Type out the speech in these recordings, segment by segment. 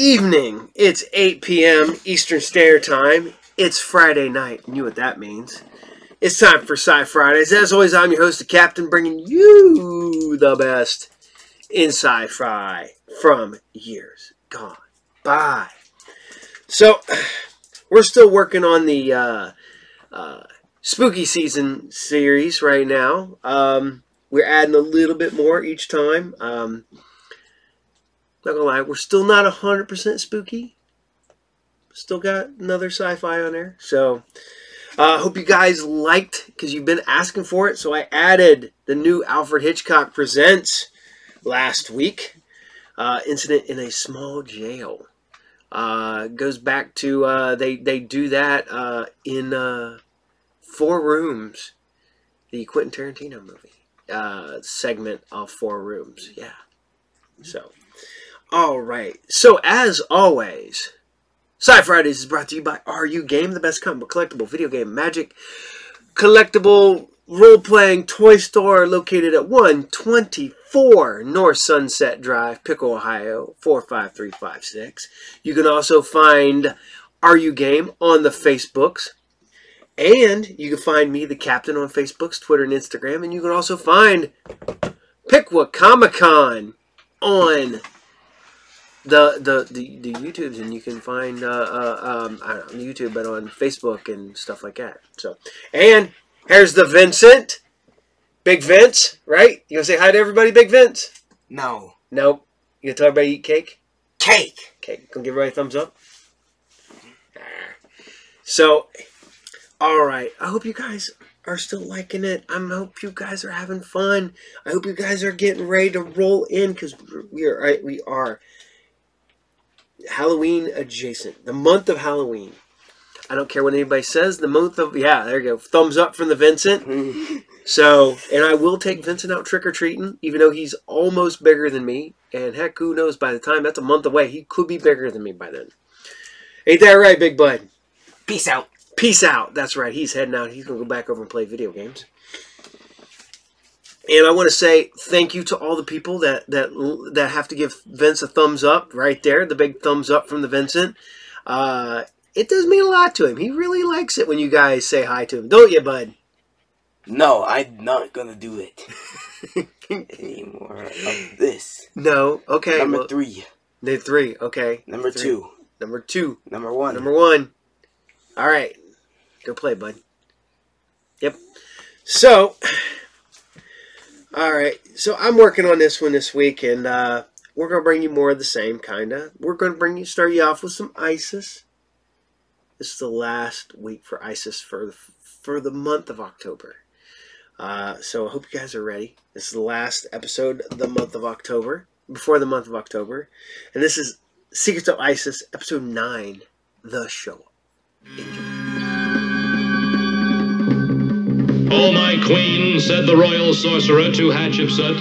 evening. It's 8 p.m. Eastern Standard Time. It's Friday night. You know what that means. It's time for SciFridays. As always, I'm your host, the Captain, bringing you the best in sci-fi from years gone by. So, we're still working on the spooky season series right now. We're adding a little bit more each time. Not gonna lie, we're still not 100% spooky. Still got another sci-fi on there. So, hope you guys liked, because you've been asking for it. So I added the new Alfred Hitchcock Presents last week. Incident in a Small Jail. Goes back to, they do that in 4 Rooms. The Quentin Tarantino movie. Segment of 4 Rooms. Yeah. So, alright. So, as always, SciFridays is brought to you by RU Game, the best comic book collectible video game magic collectible role-playing toy store located at 124 North Sunset Drive, Pickle, Ohio, 45356. You can also find RU Game on the Facebooks. And you can find me, the Captain, on Facebooks, Twitter, and Instagram. And you can also find Pickwa Comic Con on the YouTubes, and you can find I don't know, on YouTube, but on Facebook and stuff like that. So, and here's the Vincent, Big Vince, right? You gonna say hi to everybody, Big Vince? No. Nope. You gonna tell everybody to eat cake? Cake. Cake. Gonna give everybody a thumbs up. So, all right. I hope you guys are still liking it. I hope you guys are having fun. I hope you guys are getting ready to roll in, because we are Halloween adjacent. The month of Halloween. I don't care what anybody says. The month of, yeah, there you go. Thumbs up from the Vincent. So, and I will take Vincent out trick-or-treating, even though he's almost bigger than me. And heck, who knows, by the time that's a month away, he could be bigger than me by then. Ain't that right, big bud? Peace out. Peace out. That's right. He's heading out. He's going to go back over and play video games. And I want to say thank you to all the people that have to give Vince a thumbs up right there. The big thumbs up from the Vincent. It does mean a lot to him. He really likes it when you guys say hi to him. Don't you, bud? No, I'm not going to do it anymore of this. No. Okay. Number 3. Number 3. Okay. Number 2. Number 2. Number 1. Number 1. All right. Go play, bud. Yep. So, all right. So I'm working on this one this week, and we're going to bring you more of the same, kind of. We're going to start you off with some ISIS. This is the last week for ISIS for the month of October. So I hope you guys are ready. This is the last episode of the month of October, before the month of October. And this is Secrets of ISIS, episode 9, The Show. Enjoy. "O my queen," said the royal sorcerer to Hatshepsut,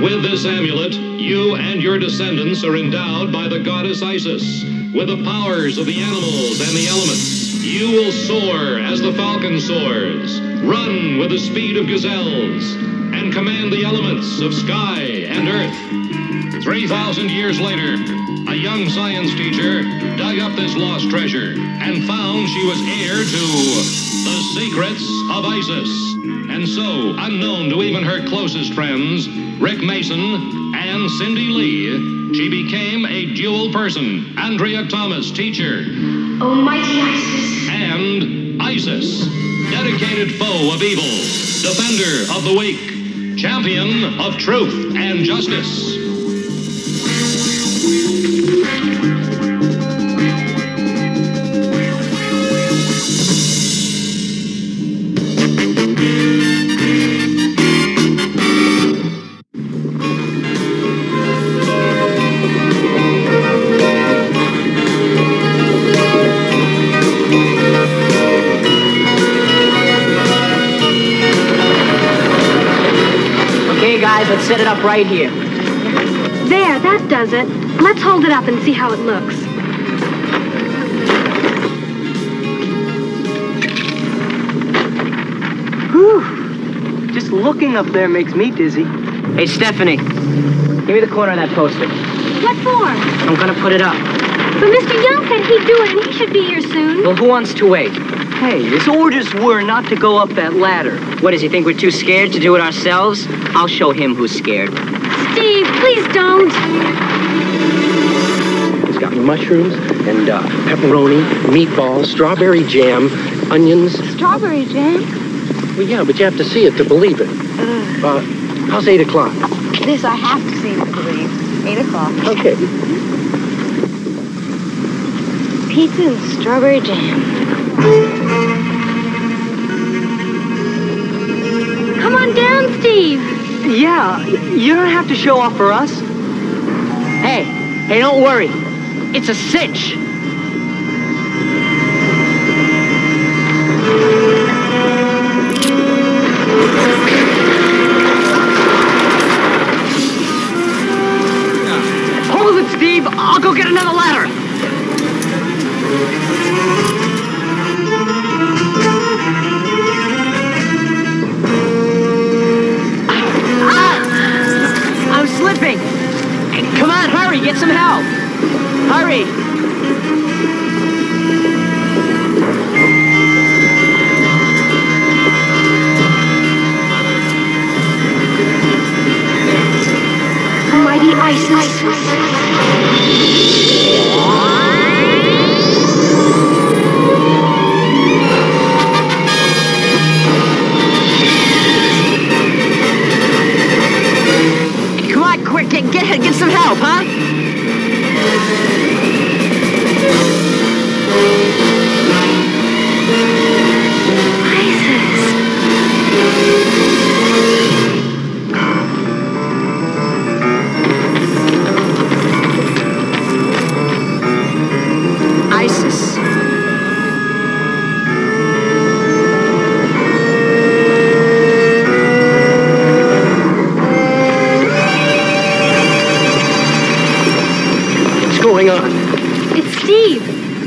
"with this amulet, you and your descendants are endowed by the goddess Isis with the powers of the animals and the elements. You will soar as the falcon soars, run with the speed of gazelles, and command the elements of sky and earth." 3,000 years later, a young science teacher dug up this lost treasure and found she was heir to the secrets of Isis. And so, unknown to even her closest friends, Rick Mason and Cindy Lee, she became a dual person. Andrea Thomas, teacher. Almighty Isis. And Isis, dedicated foe of evil, defender of the weak, champion of truth and justice. Let's set it up right here. There, that does it. Let's hold it up and see how it looks. Whew. Just looking up there makes me dizzy. Hey, Stephanie, give me the corner of that poster. What for? I'm gonna put it up. But Mr. Young said he'd do it, and he should be here soon. Well, who wants to wait? Hey, his orders were not to go up that ladder. What, does he think we're too scared to do it ourselves? I'll show him who's scared. Steve, please don't. It's got mushrooms and pepperoni, meatballs, strawberry jam, onions. Strawberry jam? Well, yeah, but you have to see it to believe it. How's 8 o'clock? This I have to see to believe. 8 o'clock. Okay. Pizza and strawberry jam. Come on down, Steve. Yeah, you don't have to show off for us. Hey, don't worry. It's a cinch. Hold it, Steve. I'll go get another ladder. I'm slipping. Come on, hurry, get some help. Hurry. Mighty ISIS. Come on, quick, get some help, huh? ISIS. What's going on? It's Steve.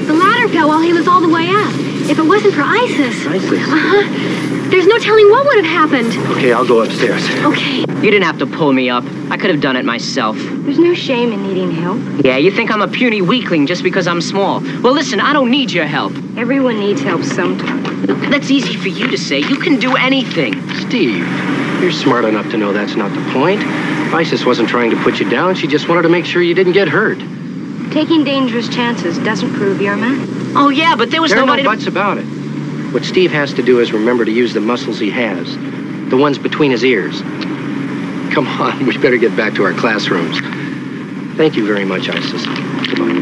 The ladder fell while he was all the way up. If it wasn't for ISIS. ISIS? Uh-huh. There's no telling what would have happened. Okay, I'll go upstairs. Okay. You didn't have to pull me up. I could have done it myself. There's no shame in needing help. Yeah, you think I'm a puny weakling just because I'm small. Well, listen, I don't need your help. Everyone needs help sometime. That's easy for you to say. You can do anything. Steve, you're smart enough to know that's not the point. ISIS wasn't trying to put you down. She just wanted to make sure you didn't get hurt. Taking dangerous chances doesn't prove you're a man. Oh, yeah, but there was There are nobody no to... buts about it. What Steve has to do is remember to use the muscles he has. The ones between his ears. Come on, we better get back to our classrooms. Thank you very much, ISIS. Goodbye.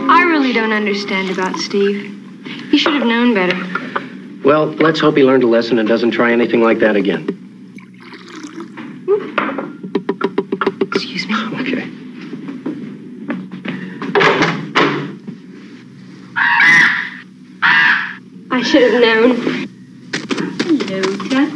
I really don't understand about Steve. He should have known better. Well, let's hope he learned a lesson and doesn't try anything like that again. Excuse me. Okay. I should have known. Hello, Tut.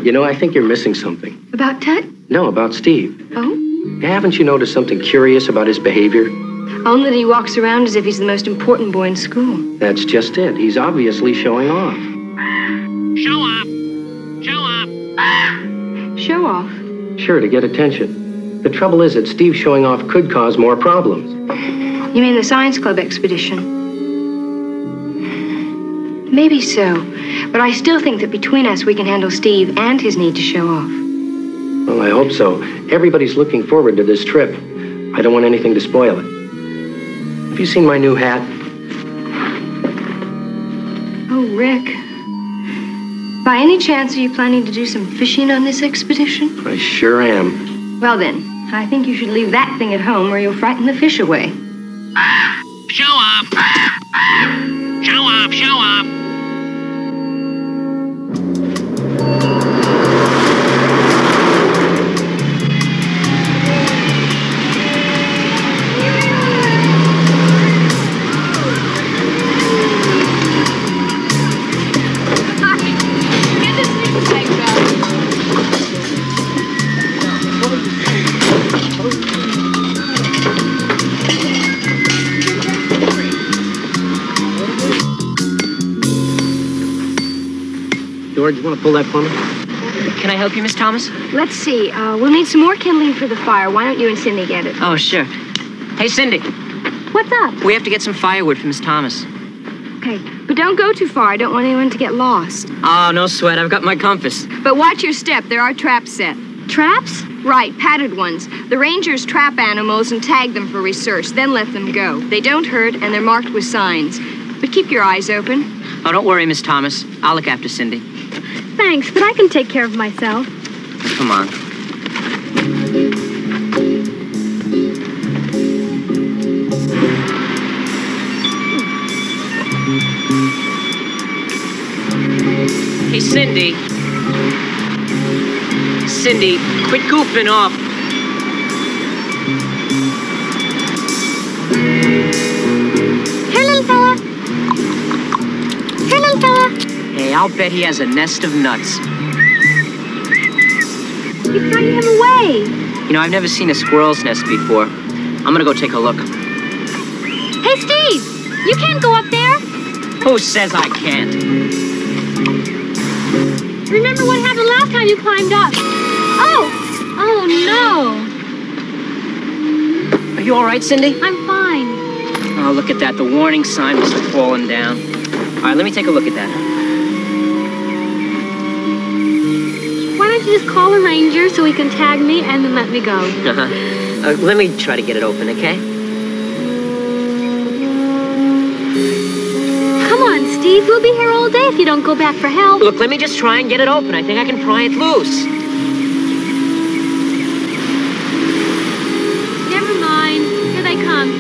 You know, I think you're missing something. About Tut? No, about Steve. Oh? Haven't you noticed something curious about his behavior? Only that he walks around as if he's the most important boy in school. That's just it. He's obviously showing off. Show off! Show off! Show off. Sure, to get attention. The trouble is that Steve showing off could cause more problems. You mean the science club expedition? Maybe so. But I still think that between us we can handle Steve and his need to show off. Well, I hope so. Everybody's looking forward to this trip. I don't want anything to spoil it. Have you seen my new hat? Oh, Rick. By any chance, are you planning to do some fishing on this expedition? I sure am. Well then, I think you should leave that thing at home or you'll frighten the fish away. Show off! Show off! Show off! Get this thing checked out. George, you want to pull that plumber? Can I help you, Miss Thomas? Let's see. We'll need some more kindling for the fire. Why don't you and Cindy get it? Oh, sure. Hey, Cindy. What's up? We have to get some firewood for Miss Thomas. Okay, but don't go too far. I don't want anyone to get lost. Oh, no sweat. I've got my compass. But watch your step. There are traps set. Traps? Right, padded ones. The rangers trap animals and tag them for research, then let them go. They don't hurt, and they're marked with signs. But keep your eyes open. Oh, don't worry, Miss Thomas. I'll look after Cindy. Thanks, but I can take care of myself. Come on. Hey, Cindy. Cindy, quit goofing off. Here, little fella. Here, little fella. Hey, I'll bet he has a nest of nuts. You're throwing him away. You know, I've never seen a squirrel's nest before. I'm gonna go take a look. Hey, Steve, you can't go up there. Who says I can't? Remember what happened last time you climbed up? Oh no. Are you all right, Cindy? I'm fine. Oh, look at that. The warning sign must have fallen down. All right, let me take a look at that. Why don't you just call a ranger so he can tag me and then let me go? Let me try to get it open, okay? Come on, Steve. We'll be here all day if you don't go back for help. Look, let me just try and get it open. I think I can pry it loose. Never mind. Here they come.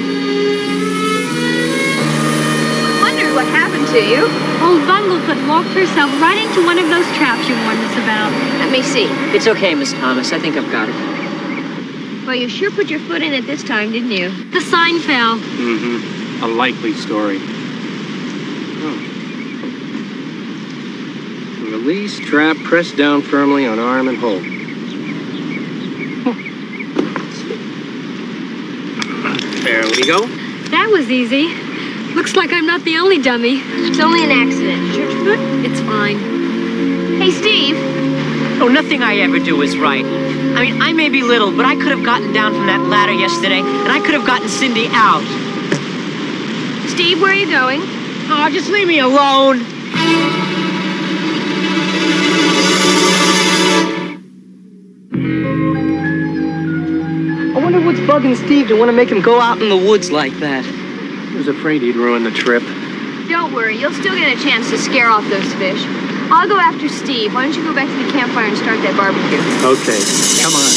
I wondered what happened to you. Old Bunglefoot walked herself right into one of those traps you warned us about. Let me see. It's okay, Miss Thomas. I think I've got it. Well, you sure put your foot in it this time, didn't you? The sign fell. Mm-hmm. A likely story. Release, trap, press down firmly on arm and hold. There we go. That was easy. Looks like I'm not the only dummy. It's only an accident. Church foot? It's fine. Hey, Steve. Oh, nothing I ever do is right. I mean, I may be little, but I could have gotten down from that ladder yesterday, and I could have gotten Cindy out. Steve, where are you going? Oh, just leave me alone. I wonder what's bugging Steve to want to make him go out in the woods like that. He was afraid he'd ruin the trip. Don't worry. You'll still get a chance to scare off those fish. I'll go after Steve. Why don't you go back to the campfire and start that barbecue? Okay, come on.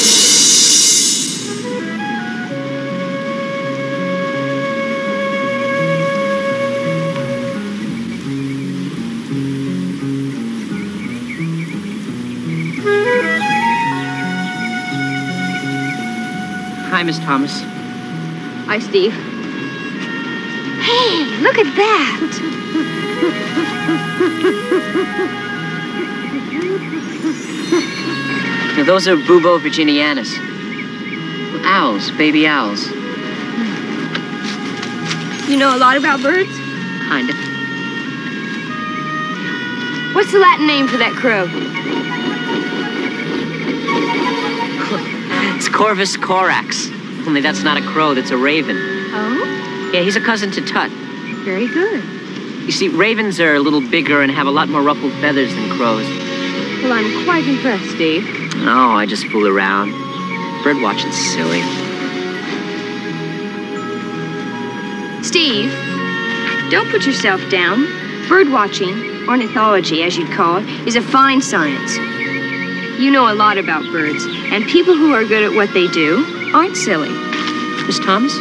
Hi, Miss Thomas. Hi, Steve. Hey, look at that. Now, those are Bubo virginianus. Owls, baby owls. You know a lot about birds? Kind of. What's the Latin name for that crow? It's Corvus corax. Only that's not a crow, that's a raven. Oh? Yeah, he's a cousin to Tut. Very good. You see, ravens are a little bigger and have a lot more ruffled feathers than crows. Well, I'm quite impressed, Steve. No, I just fool around. Bird watching's silly. Steve, don't put yourself down. Bird watching, ornithology as you'd call it, is a fine science. You know a lot about birds, and people who are good at what they do aren't silly. Miss Thomas,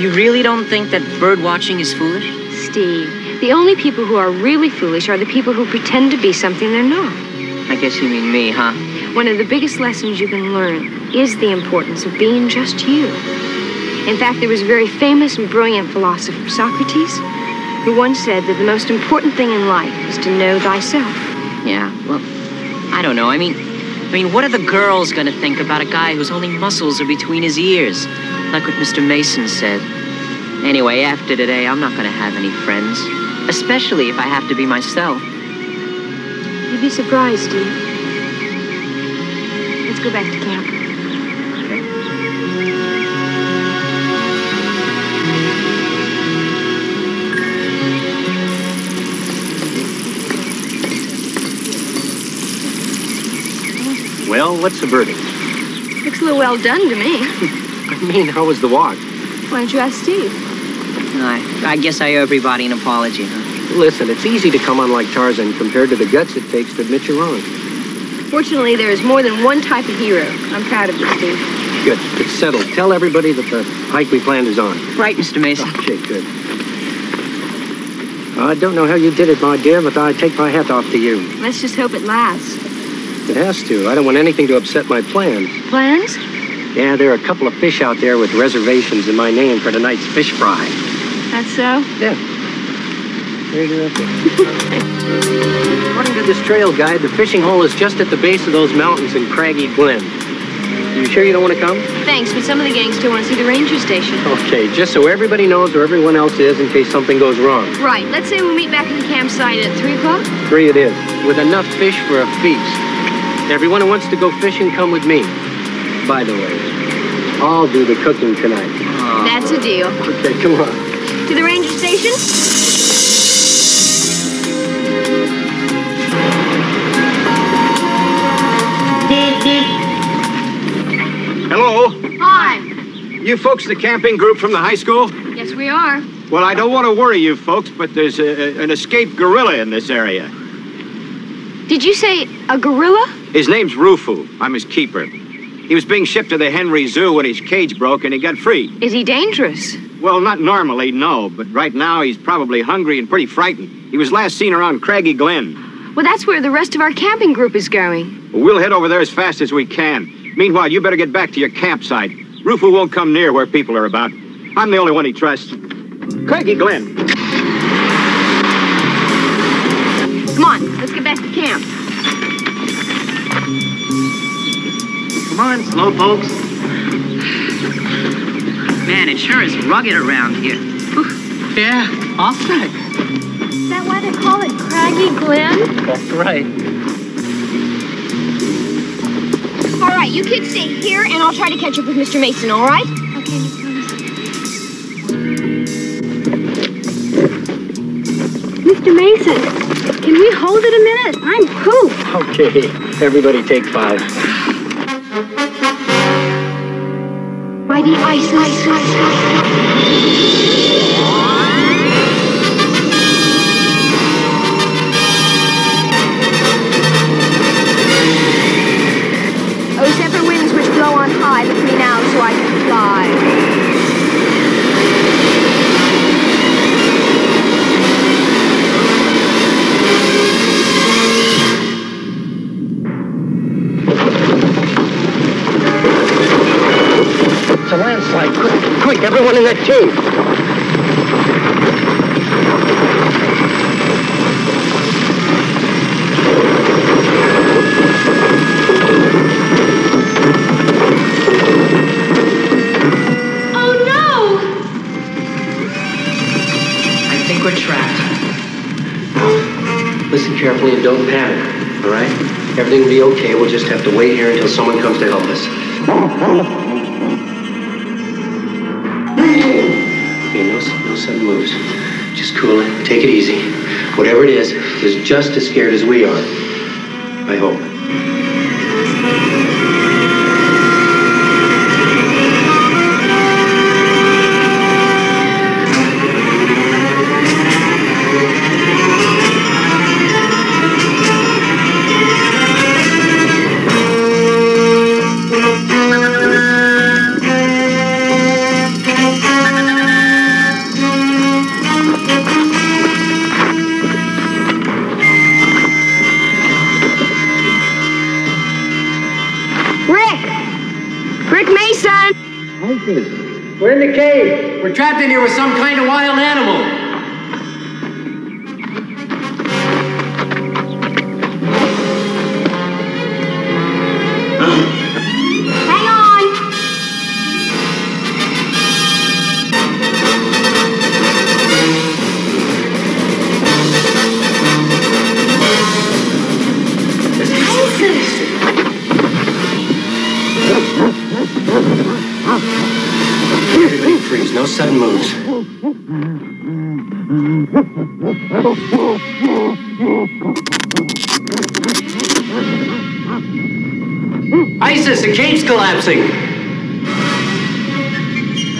you really don't think that bird watching is foolish? Steve, the only people who are really foolish are the people who pretend to be something they're not. I guess you mean me, huh? One of the biggest lessons you can learn is the importance of being just you. In fact, there was a very famous and brilliant philosopher, Socrates, who once said that the most important thing in life is to know thyself. Yeah, well, I don't know. I mean, what are the girls gonna think about a guy whose only muscles are between his ears? Like what Mr. Mason said. Anyway, after today, I'm not gonna have any friends. Especially if I have to be myself. You'd be surprised, Steve. Let's go back to camp. Well, what's the verdict? Looks a little well done to me. I mean, how was the walk? Why don't you ask Steve? I guess I owe everybody an apology, huh? Listen, it's easy to come on like Tarzan compared to the guts it takes to admit you're wrong. Fortunately, there is more than one type of hero. I'm proud of you, Steve. Good. It's settled. Tell everybody that the hike we planned is on. Right, Mr. Mason. Okay, good. I don't know how you did it, my dear, but I take my hat off to you. Let's just hope it lasts. It has to. I don't want anything to upset my plans. Plans? Yeah, there are a couple of fish out there with reservations in my name for tonight's fish fry. That's so? Yeah. There you go. According to this trail guide, the fishing hole is just at the base of those mountains in Craggy Glen. You sure you don't want to come? Thanks, but some of the gang still want to see the ranger station. Okay, just so everybody knows where everyone else is in case something goes wrong. Right. Let's say we meet back at the campsite at 3 o'clock. 3 it is, with enough fish for a feast. Everyone who wants to go fishing, come with me. By the way, I'll do the cooking tonight. That's a deal. Okay, come on. To the ranger station? Hello? Hi. You folks the camping group from the high school? Yes, we are. Well, I don't want to worry you folks, but there's an escaped gorilla in this area. Did you say a gorilla? His name's Rufu. I'm his keeper. He was being shipped to the Henry Zoo when his cage broke and he got free. Is he dangerous? Well, not normally, no, but right now he's probably hungry and pretty frightened. He was last seen around Craggy Glen. Well, that's where the rest of our camping group is going. Well, we'll head over there as fast as we can. Meanwhile, you better get back to your campsite. Rufu won't come near where people are about. I'm the only one he trusts. Craggy Glen. Come on, let's get back to camp. Come on, slowpokes. Man, it sure is rugged around here. Yeah, Alfred. Is that why they call it Craggy Glen? That's right. All right, you kids stay here, and I'll try to catch up with Mr. Mason, all right? Okay, Miss Thomas. Mr. Mason, can we hold it a minute? I'm pooped. Okay, everybody take 5. By the ice. Oh, separate winds which blow on high, lift me now so I can fly. It's a landslide. Quick, everyone in that team. We're trapped. Listen carefully and don't panic, all right? Everything will be okay. We'll just have to wait here until someone comes to help us. Okay, no sudden moves. Just cool it. Take it easy. Whatever it is just as scared as we are. I hope. We're in the cave. We're trapped in here with some kind of wild animal. Hang on. No sudden moves. ISIS, the cave's collapsing.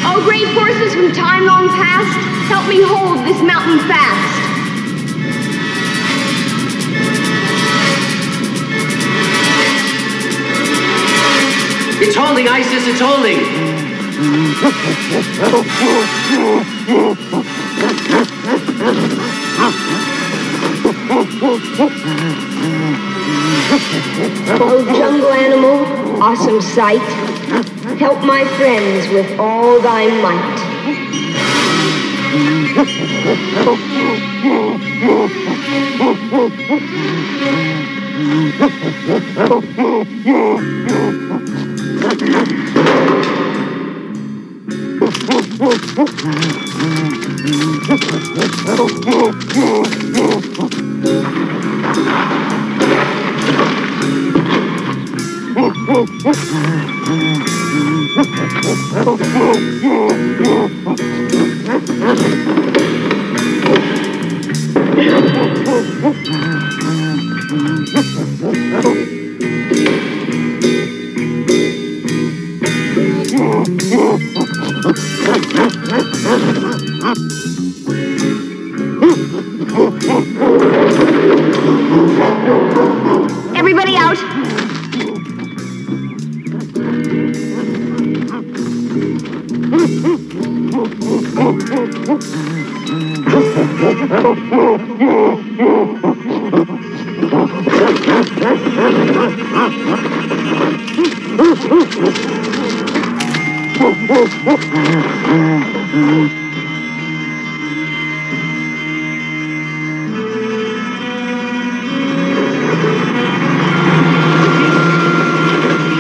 Oh, great forces from time long past, help me hold this mountain fast. It's holding, ISIS, it's holding. Oh, jungle animal, awesome sight, help my friends with all thy might. Everybody out.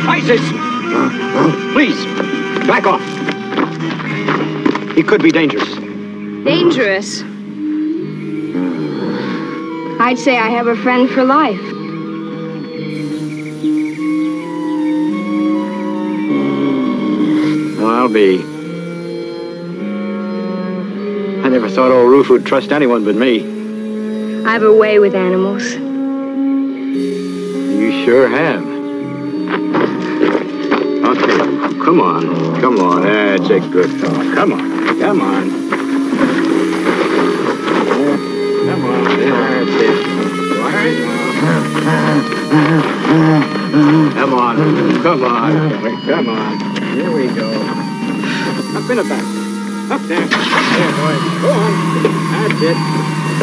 ISIS! Please, back off. He could be dangerous. Dangerous? I'd say I have a friend for life. Well, I'll be. I never thought old Roof would trust anyone but me. I have a way with animals. You sure have. Okay, come on. Come on. That's a good fellow. Come on. Come on. Come on. That's it. All right. Come on. Come on. Come on. Here we go. Up in the back. Up there. Up there, boy. Go on. That's it.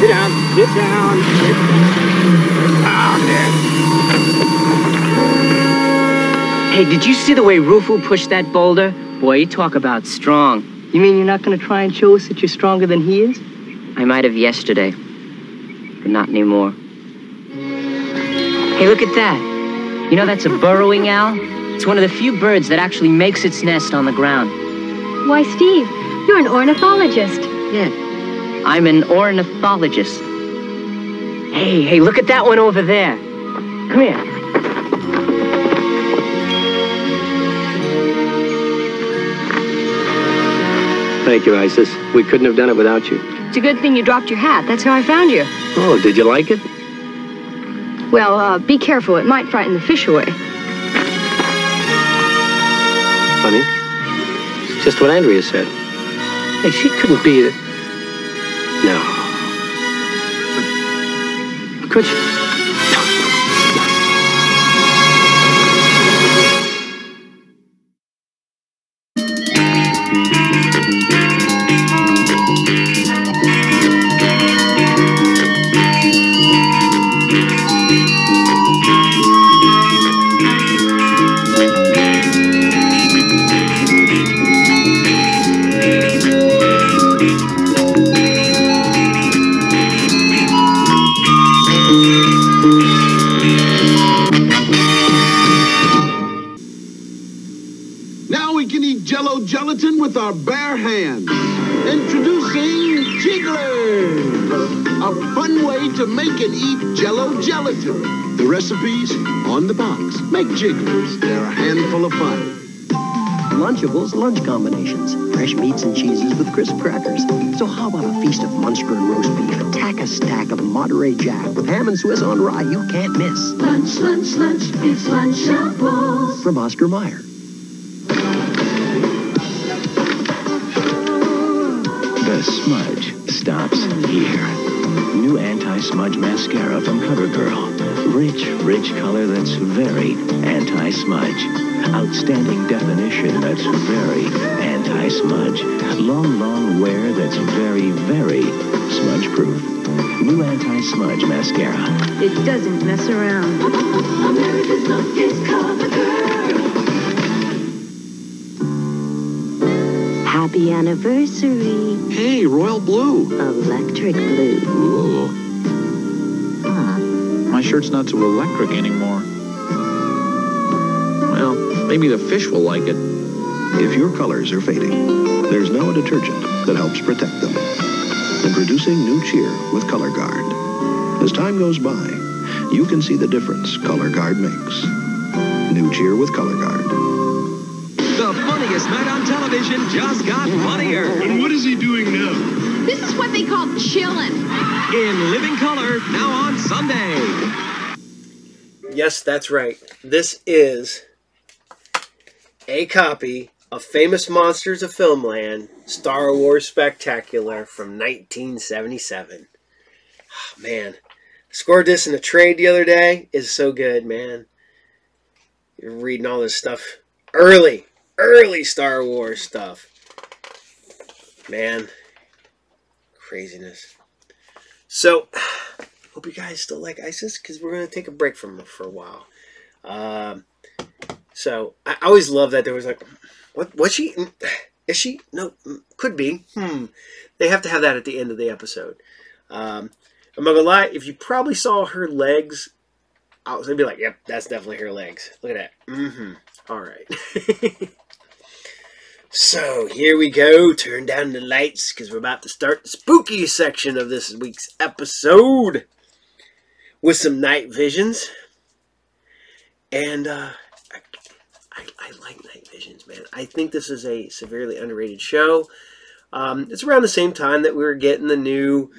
Sit down. Sit down. Sit down. Down there. Hey, did you see the way Rufu pushed that boulder? Boy, you talk about strong. You mean you're not going to try and show us that you're stronger than he is? I might have yesterday, but not anymore. Hey, look at that. You know that's a burrowing owl? It's one of the few birds that actually makes its nest on the ground. Why, Steve, you're an ornithologist. Yeah, I'm an ornithologist. Hey, look at that one over there. Come here. Thank you, Isis. We couldn't have done it without you. It's a good thing you dropped your hat. That's how I found you. Oh, did you like it? Well, be careful. It might frighten the fish away. Funny. It's just what Andrea said. Hey, she couldn't be the... No. Could she? Gelatin with our bare hands. Introducing Jigglers, a fun way to make and eat Jell-O gelatin. The recipes on the box. Make Jigglers. They're a handful of fun. Lunchables lunch combinations. Fresh meats and cheeses with crisp crackers. So how about a feast of Munster and roast beef? Tack a stack of Monterey Jack with ham and Swiss on rye you can't miss. Lunch, lunch, lunch, it's Lunchables. From Oscar Mayer. The smudge stops here. New anti-smudge mascara from CoverGirl. Rich, rich color that's very anti-smudge. Outstanding definition that's very anti-smudge. Long, long wear that's very, very smudge-proof. New anti-smudge mascara. It doesn't mess around. America's look is CoverGirl. Happy anniversary. Hey, royal blue. Electric blue. Ooh. My shirt's not so electric anymore. Well, maybe the fish will like it. If your colors are fading, there's now a detergent that helps protect them. Introducing New Cheer with Color Guard. As time goes by, you can see the difference Color Guard makes. New Cheer with Color Guard. The funniest night on television just got funnier. And what is he doing now? This is what they call chillin'. In living color, now on Sunday. Yes, that's right. This is a copy of Famous Monsters of Filmland, Star Wars Spectacular from 1977. Oh, man, I scored this in a trade the other day. It's so good, man. You're reading all this stuff early Star Wars stuff. Man, craziness. So, hope you guys still like ISIS, because we're going to take a break from her for a while. So, I always love that there was like, what's she? Is she? No, could be. They have to have that at the end of the episode. I'm not going to lie, if you probably saw her legs, I was going to be like, yep, that's definitely her legs. Look at that. All right. So, here we go. Turn down the lights, because we're about to start the spooky section of this week's episode with some night visions. And, I like Night Visions, man. I think this is a severely underrated show. It's around the same time that we were getting the new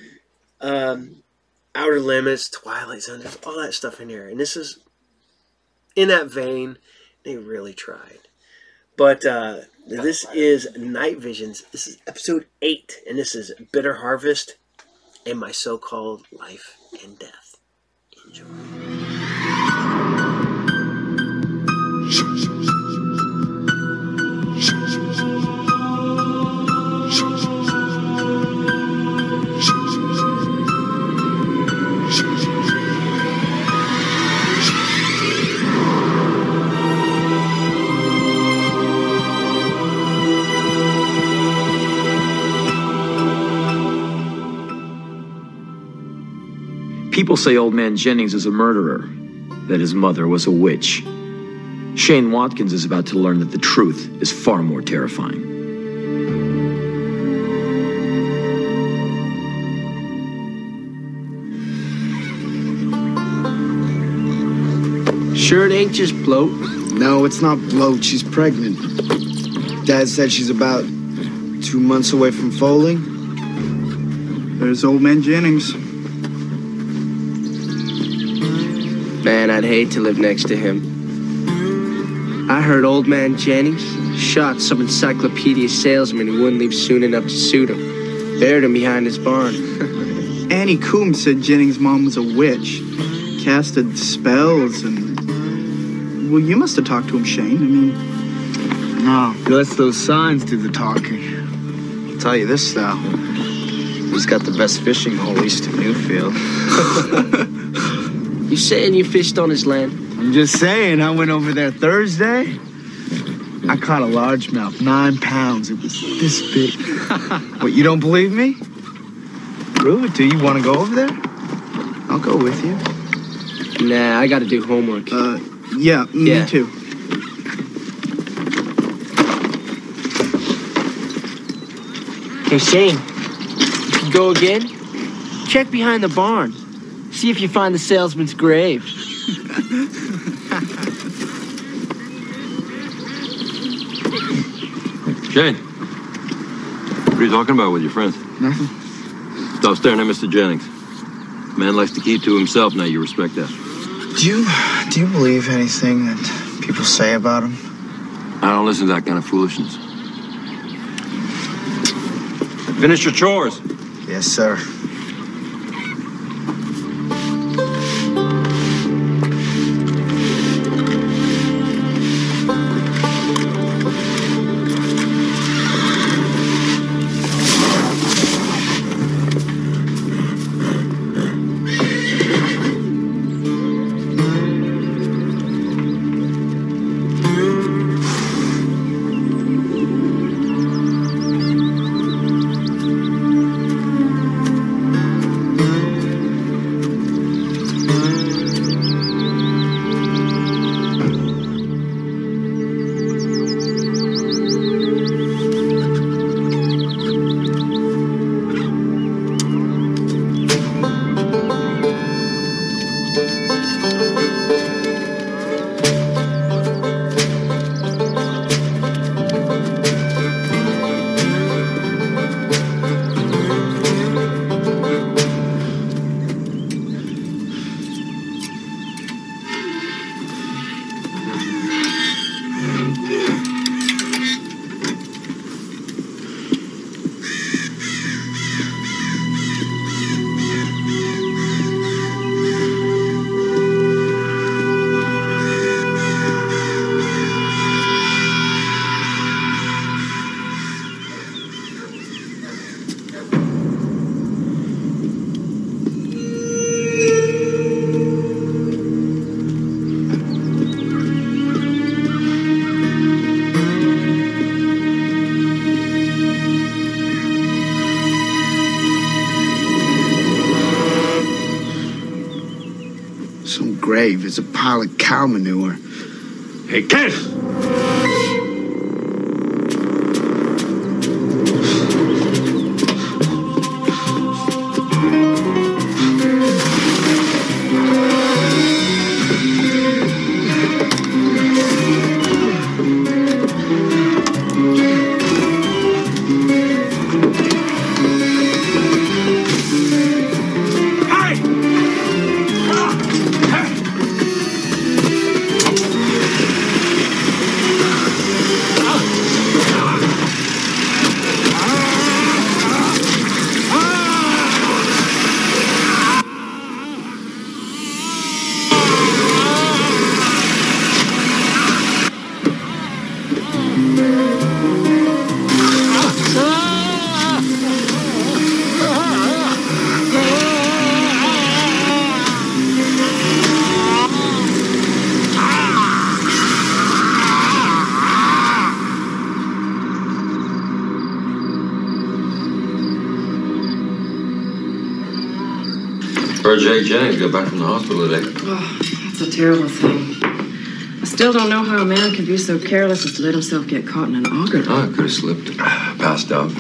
Outer Limits, Twilight Zone, there's all that stuff in here. And this is in that vein. They really tried. But this is Night Visions. This is episode 8. And this is Bitter Harvest and My So-Called Life and Death. Enjoy. People say Old Man Jennings is a murderer, that his mother was a witch. Shane Watkins is about to learn that the truth is far more terrifying. Sure it ain't just bloat? No, it's not bloat. She's pregnant. Dad said she's about 2 months away from foaling. There's Old Man Jennings. Man, I'd hate to live next to him. I heard Old Man Jennings shot some encyclopedia salesman who wouldn't leave soon enough to suit him. Buried him behind his barn. Annie Coombs said Jennings' mom was a witch. Casted spells and... Well, you must have talked to him, Shane. I mean... No, he lets those signs do the talking. I'll tell you this, though. He's got the best fishing hole east of Newfield. You saying you fished on his land? I'm just saying, I went over there Thursday. I caught a largemouth, 9 pounds. It was this big. What, you don't believe me? Prove it to you. Want to go over there? I'll go with you. Nah, I gotta do homework. Yeah, me too. Hey, Shane, if you go again, check behind the barn. See if you find the salesman's grave. Shane, what are you talking about with your friends? Nothing. Stop staring at Mr. Jennings. Man likes to keep to himself. Now you respect that. Do you believe anything that people say about him? I don't listen to that kind of foolishness. Finish your chores. Yes, sir. Grave is a pile of cow manure. Hey, Kiss! Heard Jake Jennings got back from the hospital today. Oh, that's a terrible thing. I still don't know how a man can be so careless as to let himself get caught in an auger. I could have slipped. Passed out.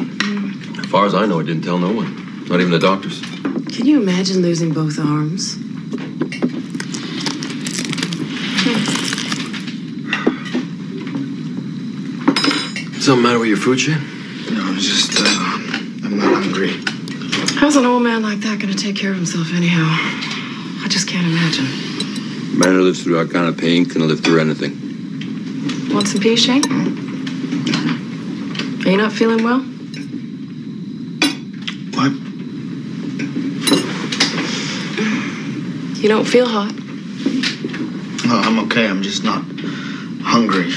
As far as I know, it didn't tell no one. Not even the doctors. Can you imagine losing both arms? Something matter with your food, Shane? No, just, I'm not hungry. How's an old man like that going to take care of himself anyhow? I just can't imagine. A man who lives through that kind of pain can live through anything. Want some peas, Shane? Are you not feeling well? What? You don't feel hot? No, I'm okay. I'm just not hungry.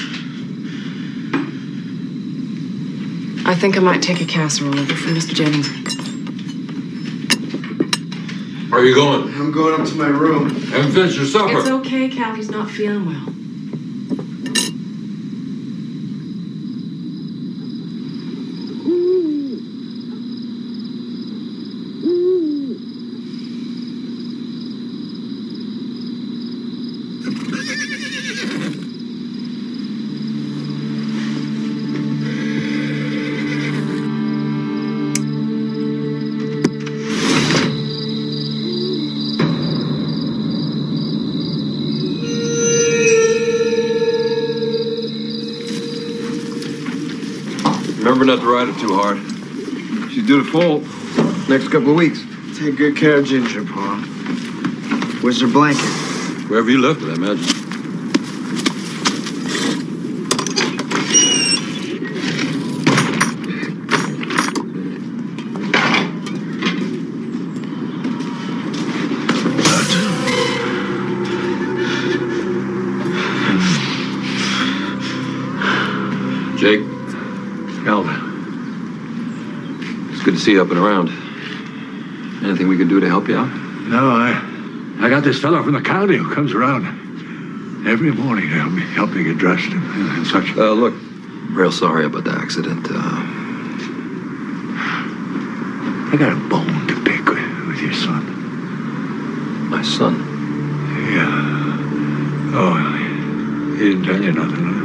I think I might take a casserole over for Mr. Jennings. Where are you going? I'm going up to my room. Haven't finished your supper. It's okay, Cal. He's not feeling well. Remember not to ride her too hard. She's due to fall next couple of weeks. Take good care of Ginger, Pa. Where's her blanket? Wherever you left it, I imagine. Jake. Alvin. It's good to see you up and around. Anything we can do to help you out? No, I got this fellow from the county who comes around every morning to help me get dressed and such. Look, real sorry about the accident. I got a bone to pick with your son. My son? Yeah. Oh, he didn't tell you nothing, huh?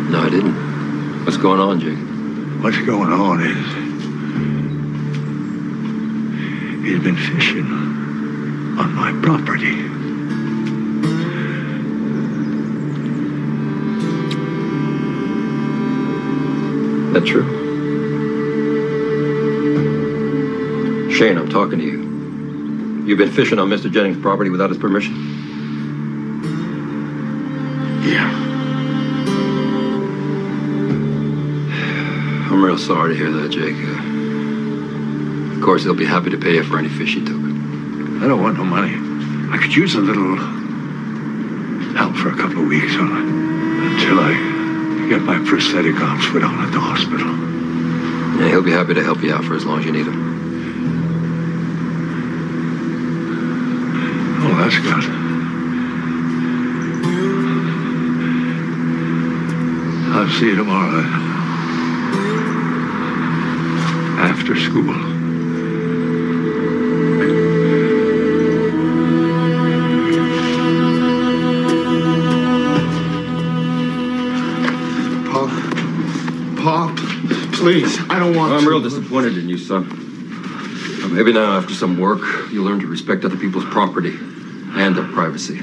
No, I didn't. What's going on, Jake? What's going on is he's been fishing on my property. That true? Shane, I'm talking to you. You've been fishing on Mr. Jennings' property without his permission? Yeah. I'm real sorry to hear that, Jake. Of course, they'll be happy to pay you for any fish you took. I don't want no money. I could use a little help for a couple of weeks until I get my prosthetic arms put on at the hospital. Yeah, he'll be happy to help you out for as long as you need him. Oh, that's good. I'll see you tomorrow then. After school. Pa, please, I don't want to. I'm real disappointed in you, son. Well, maybe now, after some work, you'll learn to respect other people's property and their privacy.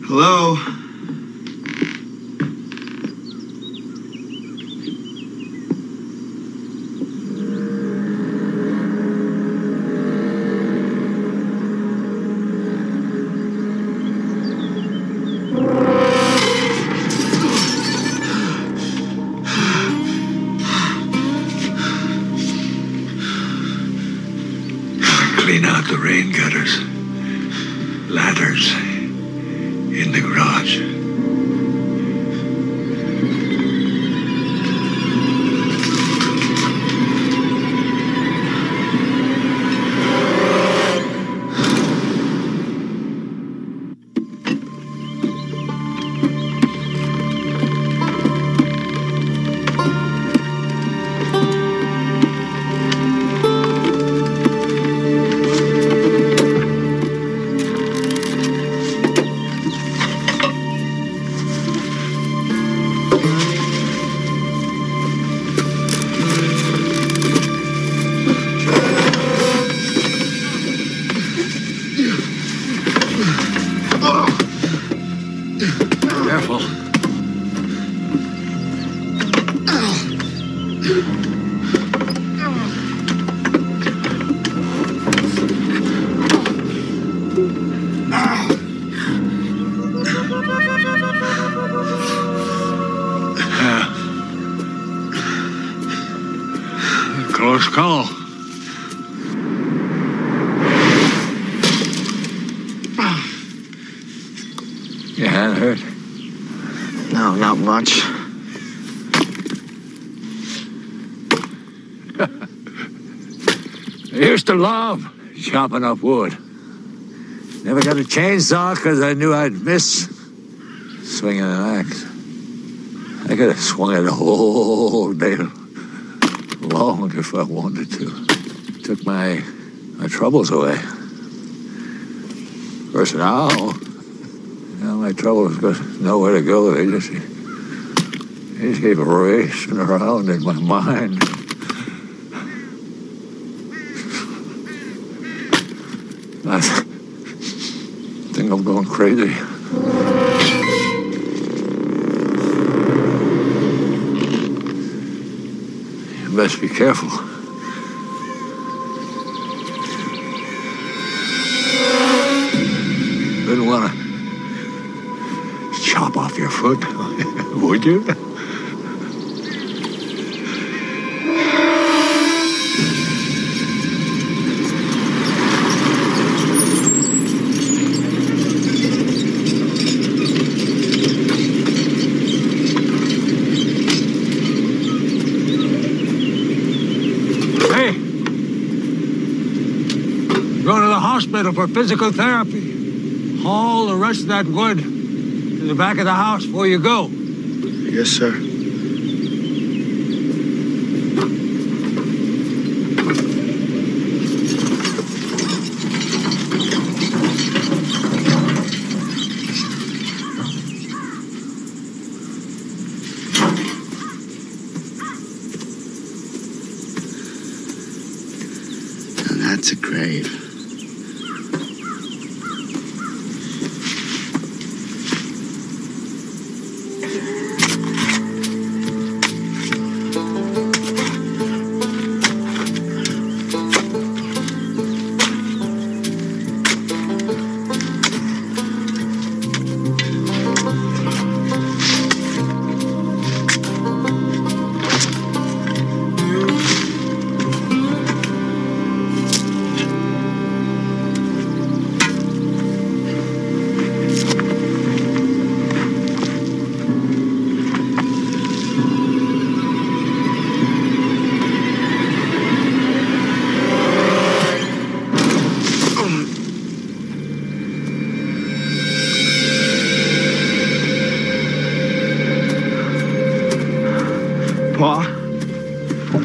Hello? Clean out the rain gutters, ladders in the garage. Careful. Close call. Your hand hurt? No, not much. I used to love chopping up wood. Never got a chainsaw because I knew I'd miss swinging an axe. I could have swung it all day long if I wanted to. Took my troubles away. Of course, now my troubles got nowhere to go. They just keep racing around in my mind. I think I'm going crazy. You best be careful. Wouldn't want to chop off your foot, would you? For physical therapy. Haul the rest of that wood to the back of the house before you go. Yes, sir. Now that's a grave.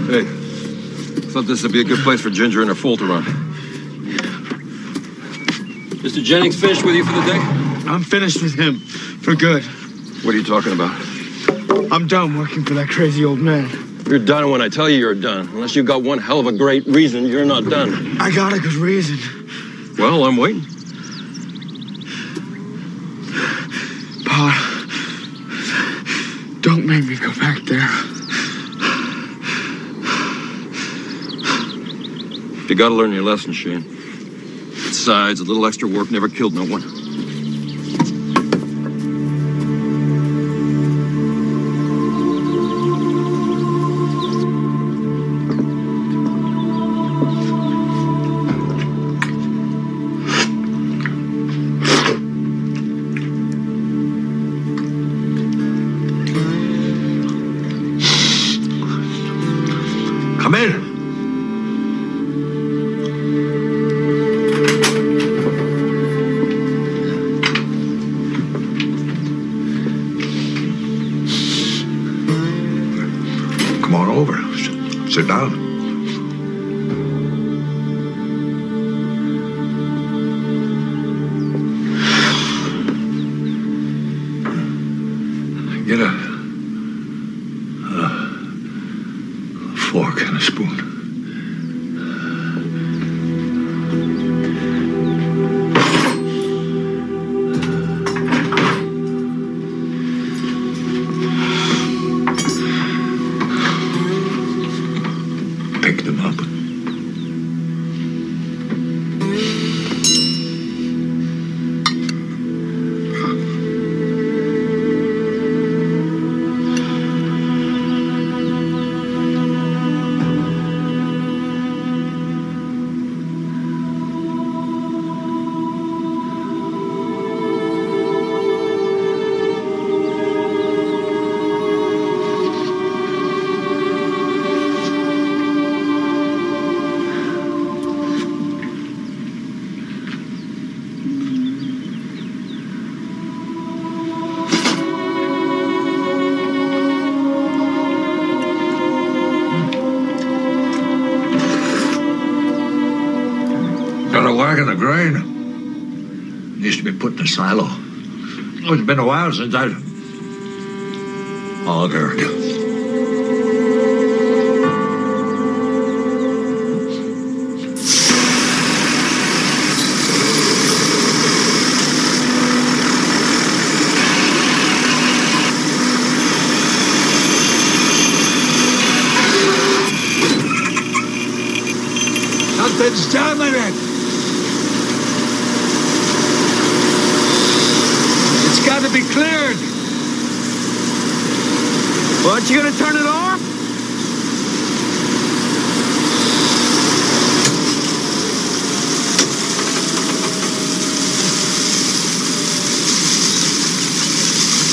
Hey, thought this would be a good place for Ginger and her fool to run. Mr. Jennings finished with you for the day? I'm finished with him. For good. What are you talking about? I'm done working for that crazy old man. You're done when I tell you you're done. Unless you've got one hell of a great reason, you're not done. I got a good reason. Well, I'm waiting. Pa, don't make me go back there. You gotta learn your lesson, Shane. Besides, a little extra work never killed no one. Come in. Come on over. Sit down. Get a fork and a spoon. back in the grain. Needs to be put in a silo. Oh, it's been a while since I've augured. Something's jamming it. It's got to be cleared. What, you gonna turn it off?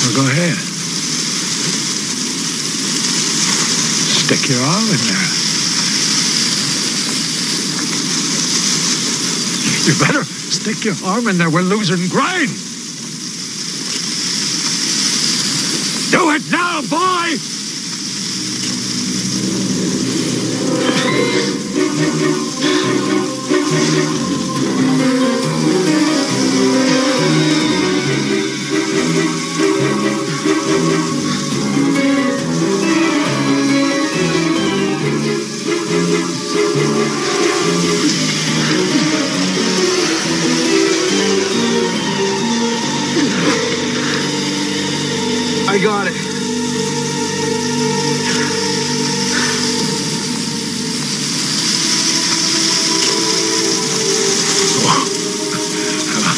Well, go ahead. Stick your arm in there. You better stick your arm in there. We're losing ground. Do it now, boy! I got it.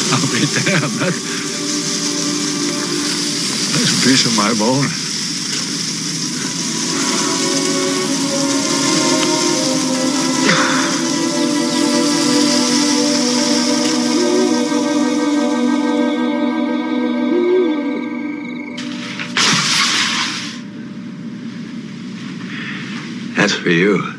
I'll be damned. That's a piece of my bone. That's for you.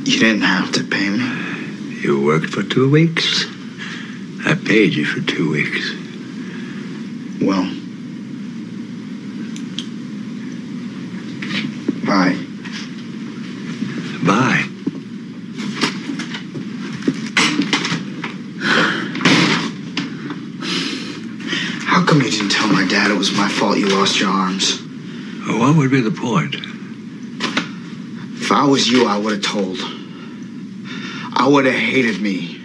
You didn't have to pay me. You worked for 2 weeks. I paid you for 2 weeks. Well, bye. Bye. How come you didn't tell my dad it was my fault you lost your arms? Well, what would be the point? If I was you, I would have told. I would have hated me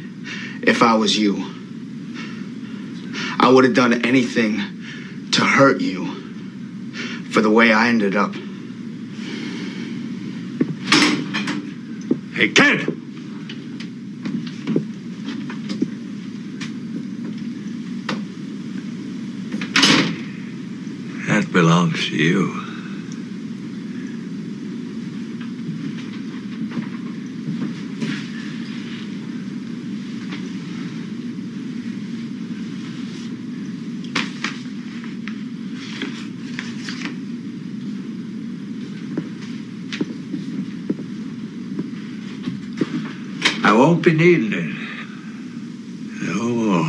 if I was you. I would have done anything to hurt you for the way I ended up. Hey, kid! That belongs to you. I won't be needing it. No more.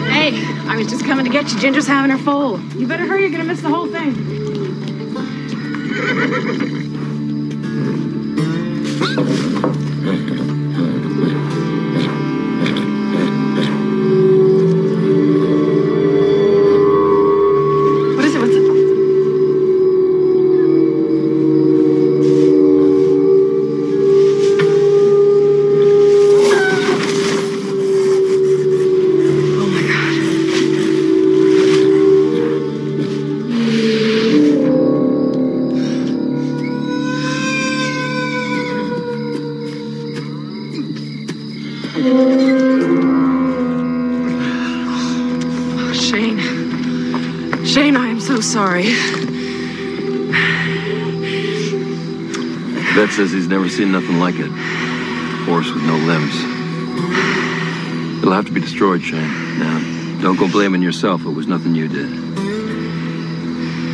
Hey, I was just coming to get you. Ginger's having her full. You better hurry, you're gonna miss the whole thing. Shane, I am so sorry. Beth says he's never seen nothing like it. Horse with no limbs. It'll have to be destroyed, Shane. Now, Don't go blaming yourself. It was nothing you did.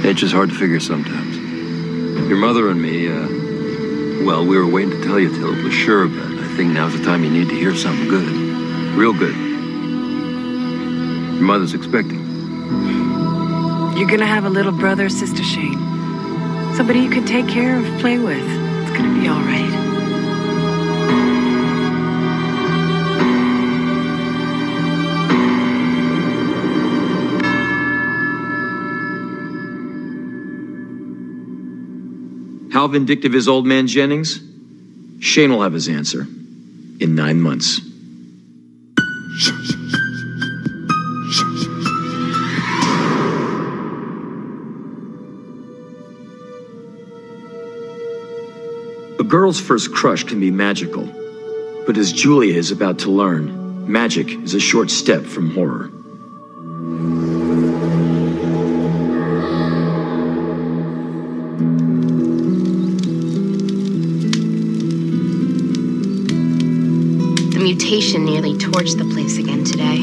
It's just hard to figure sometimes. Your mother and me, well, we were waiting to tell you till it was sure, but I think now's the time you need to hear something good. Real good. Your mother's expecting. You're gonna have a little brother, Sister Shane. Somebody you can take care of, play with. It's gonna be all right. How vindictive is old man Jennings? Shane will have his answer in 9 months. A girl's first crush can be magical, but as Julia is about to learn, magic is a short step from horror. The mutation nearly torched the place again today.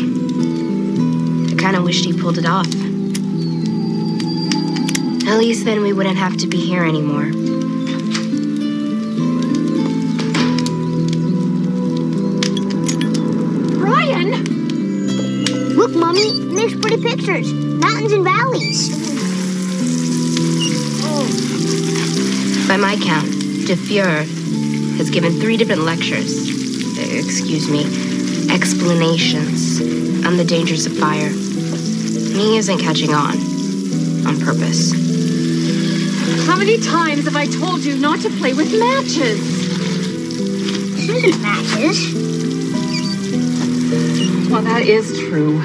I kind of wished he pulled it off. At least then we wouldn't have to be here anymore. Look, Mommy, there's pretty pictures. Mountains and valleys. By my count, De Fuhrer has given 3 different lectures. Explanations on the dangers of fire. He isn't catching on purpose. How many times have I told you not to play with matches? This isn't matches. Well, that is true.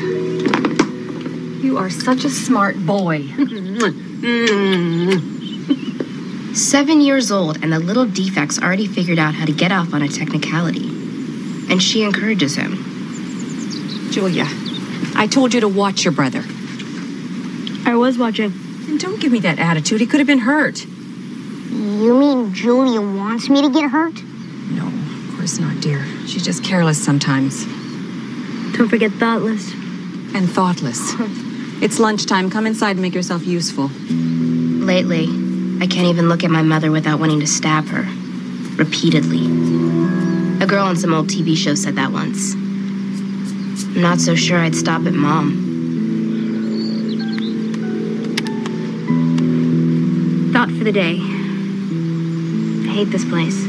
You are such a smart boy. 7 years old, and the little defect's already figured out how to get off on a technicality. And she encourages him. Julia, I told you to watch your brother. I was watching. And don't give me that attitude. He could have been hurt. You mean Julia wants me to get hurt? No, of course not, dear. She's just careless sometimes. Don't forget thoughtless. And thoughtless. It's lunchtime. Come inside and make yourself useful. Lately, I can't even look at my mother without wanting to stab her. Repeatedly. A girl on some old TV show said that once. I'm not so sure I'd stop at Mom. Thought for the day. I hate this place.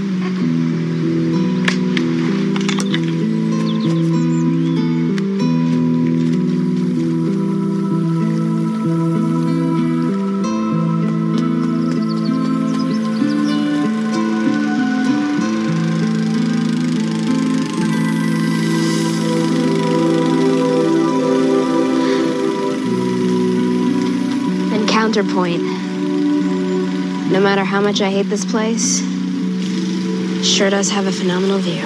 Counterpoint. No matter how much I hate this place, it sure does have a phenomenal view.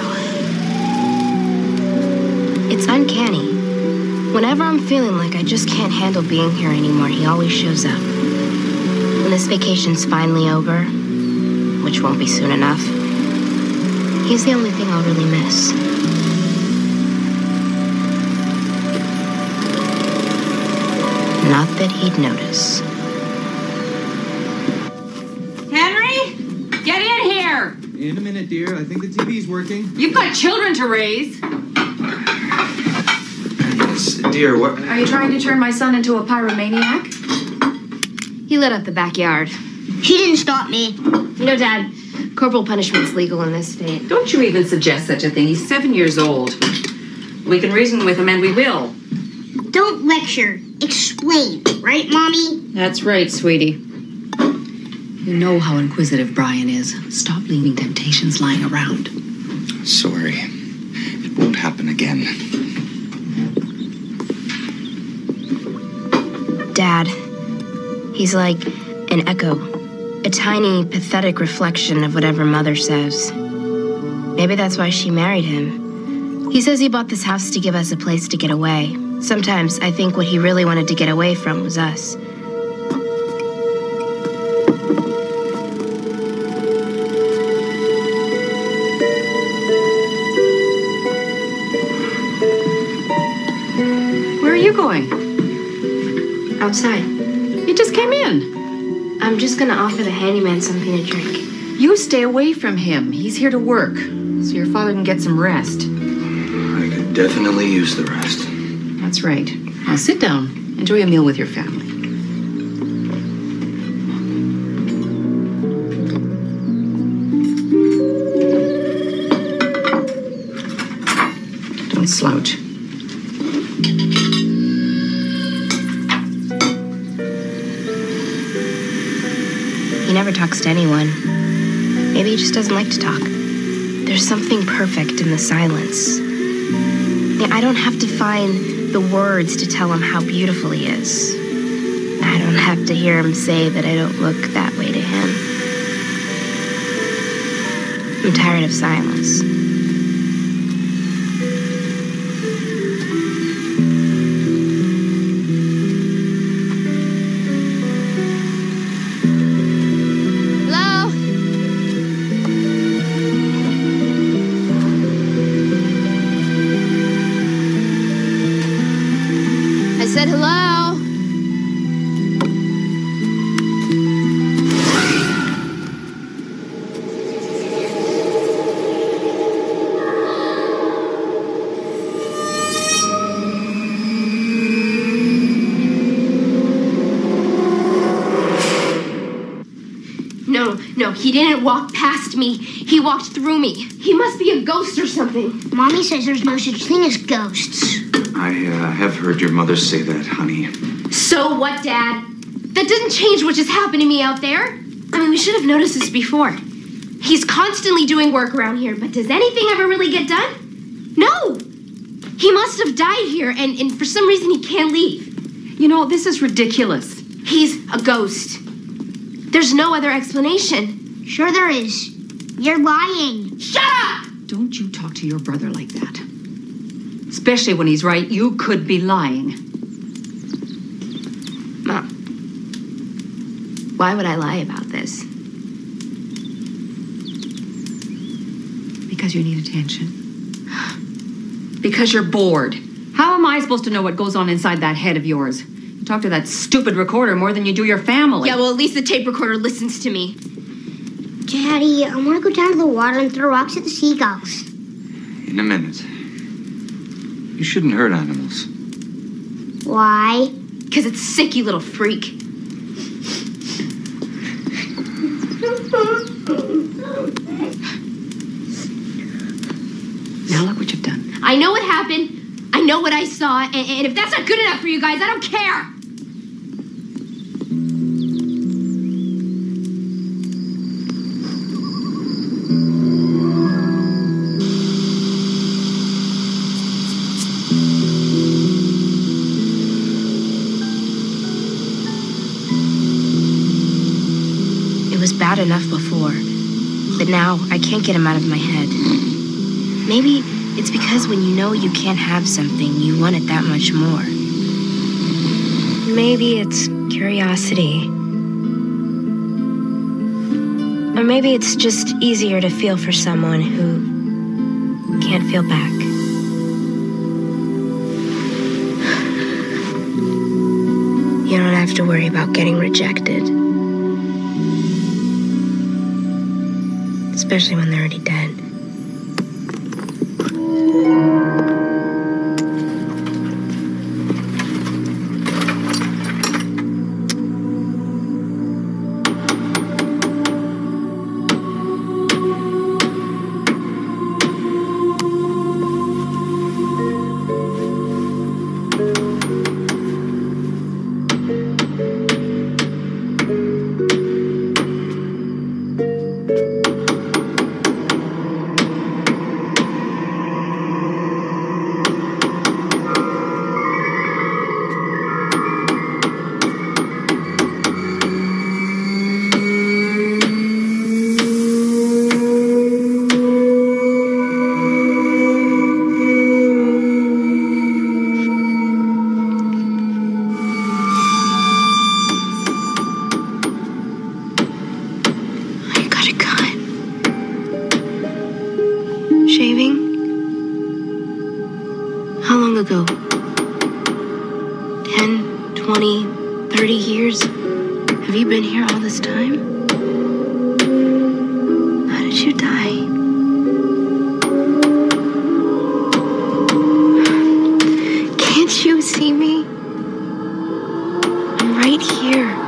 It's uncanny. Whenever I'm feeling like I just can't handle being here anymore, he always shows up. When this vacation's finally over, which won't be soon enough, he's the only thing I'll really miss. Not that he'd notice. Henry, get in here. In a minute, dear. I think the TV's working. You've got children to raise. Yes, dear, what? Are you trying to turn my son into a pyromaniac? He lit up the backyard. He didn't stop me. No, Dad. Corporal punishment's legal in this state. Don't you even suggest such a thing. He's 7 years old. We can reason with him, and we will. Don't lecture. Explain. Right, Mommy? That's right, sweetie. You know how inquisitive Brian is. Stop leaving temptations lying around. Sorry. It won't happen again. Dad. He's like an echo. A tiny, pathetic reflection of whatever Mother says. Maybe that's why she married him. He says he bought this house to give us a place to get away. Sometimes I think what he really wanted to get away from was us. Where are you going? Outside. You just came in. I'm just gonna offer the handyman something to drink. You stay away from him. He's here to work, so your father can get some rest. I could definitely use the rest. That's right. Now sit down. Enjoy a meal with your family. Don't slouch. He never talks to anyone. Maybe he just doesn't like to talk. There's something perfect in the silence. I don't have to find the words to tell him how beautiful he is. I don't have to hear him say that I don't look that way to him. I'm tired of silence. Said hello. No, he didn't walk past me. He walked through me. He must be a ghost or something. Mommy says there's no such thing as ghosts. I have heard your mother say that, honey. So what, Dad? That doesn't change what just happened to me out there. I mean, we should have noticed this before. He's constantly doing work around here, but does anything ever really get done? No! He must have died here, and for some reason he can't leave. You know, this is ridiculous. He's a ghost. There's no other explanation. Sure there is. You're lying. Shut up! Don't you talk to your brother like that. Especially when he's right, you could be lying. Mom, why would I lie about this? Because you need attention. Because you're bored. How am I supposed to know what goes on inside that head of yours? You talk to that stupid recorder more than you do your family. Yeah, well, at least the tape recorder listens to me. Daddy, I want to go down to the water and throw rocks at the seagulls. In a minute. You shouldn't hurt animals. Why? Because it's sick, you little freak. Now look what you've done. I know what happened. I know what I saw. And if that's not good enough for you guys, I don't care. It was bad enough before, but now I can't get him out of my head. Maybe it's because when you know you can't have something, you want it that much more. Maybe it's curiosity. Or maybe it's just easier to feel for someone who can't feel back. You don't have to worry about getting rejected. Especially when they're already dead. 10, 20, 30 years? Have you been here all this time? How did you die? Can't you see me? I'm right here.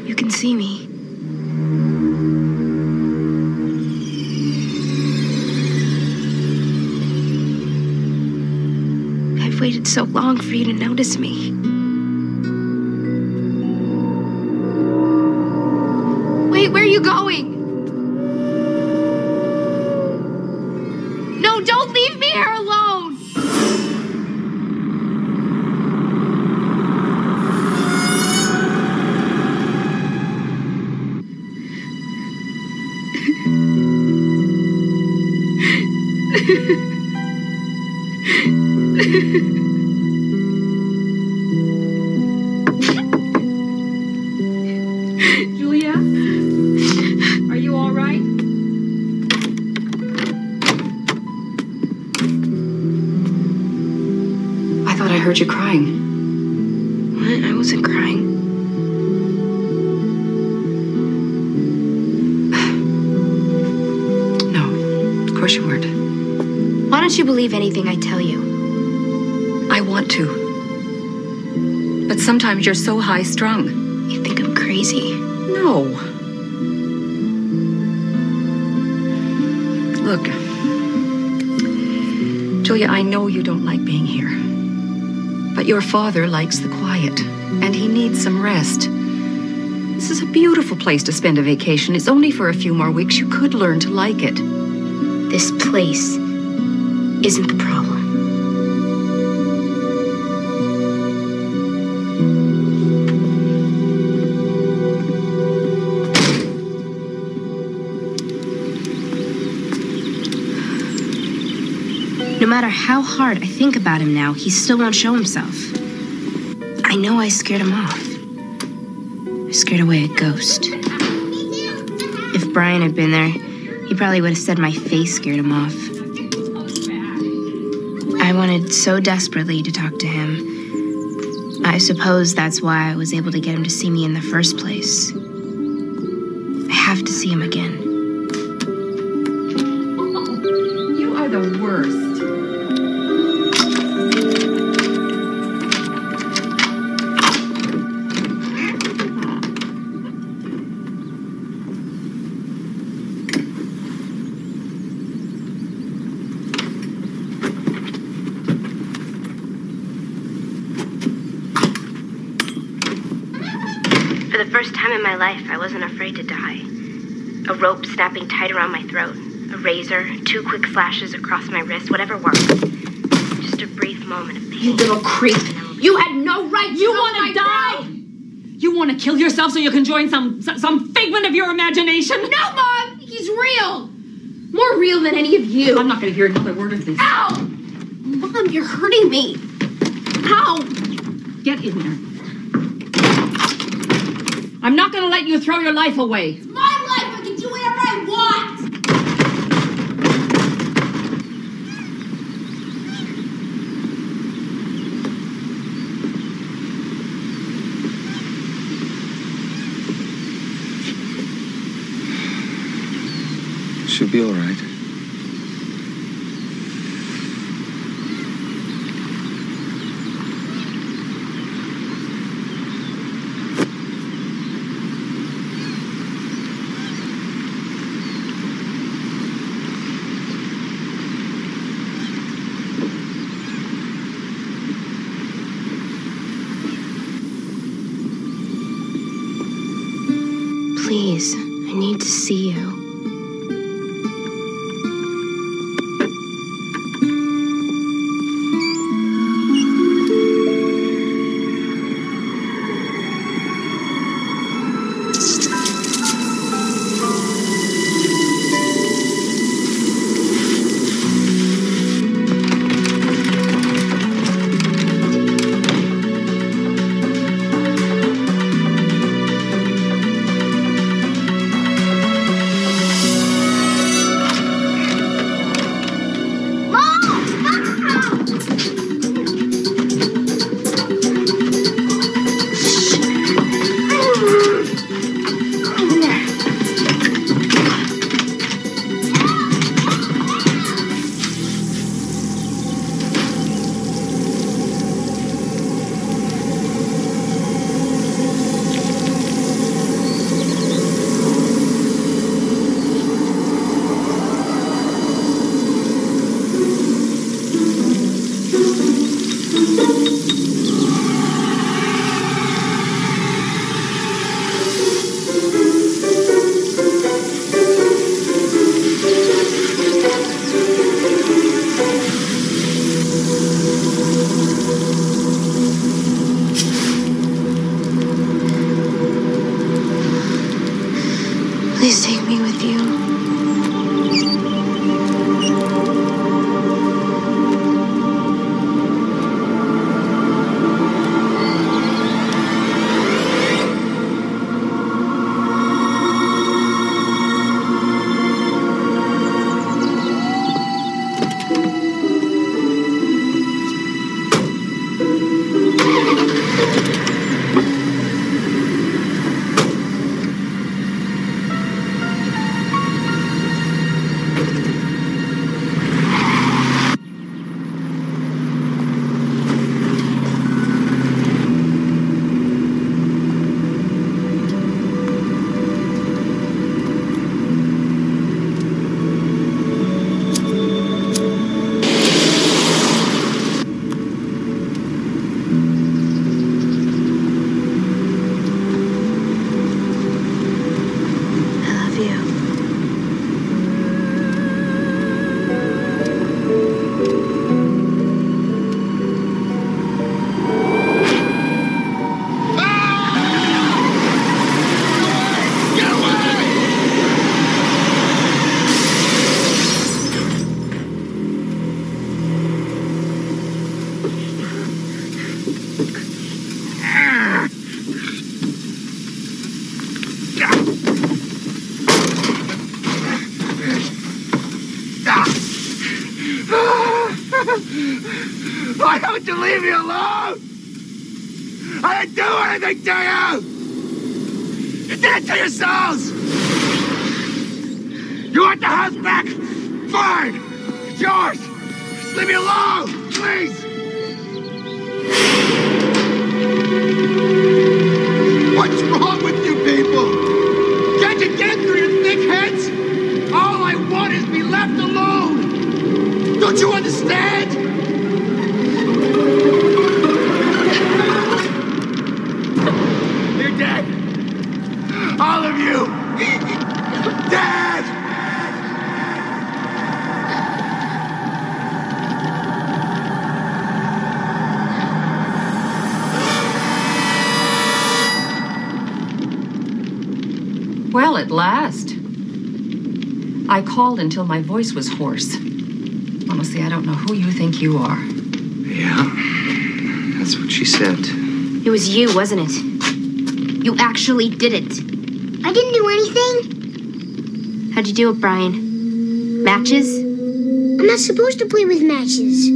You can see me. I've waited so long for you to notice me. Wait, where are you going? No, don't leave me here alone! Julia? Are you all right? I thought I heard you crying. What? I wasn't crying. No, of course you weren't. Why don't you believe anything I tell you? I want to. But sometimes you're so high-strung. You think I'm crazy? No. Look, Julia, I know you don't like being here. But your father likes the quiet, and he needs some rest. This is a beautiful place to spend a vacation. It's only for a few more weeks. You could learn to like it. This place isn't the problem. No matter how hard I think about him now, he still won't show himself. I know I scared him off. I scared away a ghost. If Brian had been there, he probably would have said my face scared him off. I wanted so desperately to talk to him. I suppose that's why I was able to get him to see me in the first place. I have to see him again. You are the worst. For the first time in my life, I wasn't afraid to die. A rope snapping tight around my throat, a razor, 2 quick slashes across my wrist, whatever worked. Just a brief moment of pain. You little creep. You had no right to want to die? You want to kill yourself so you can join some figment of your imagination? No, Mom! He's real! More real than any of you. I'm not going to hear another word of this. Ow! Mom, you're hurting me. Ow! Get in there. I'm not going to let you throw your life away. It's my life. I can do whatever I want. She'll be all right. Please, I need to see you. Why don't you leave me alone? I didn't do anything to you! You did it to yourselves! You want the house back? Fine! It's yours! Just leave me alone, please! What's wrong with you people? Can't you get through your thick heads? All I want is to be left alone! Don't you understand? You're dead! All of you! Dead! Well, at last. I called until my voice was hoarse. Honestly, I don't know who you think you are. Yeah, that's what she said. It was you, wasn't it? You actually did it. I didn't do anything. How'd you do it, Brian? Matches? I'm not supposed to play with matches.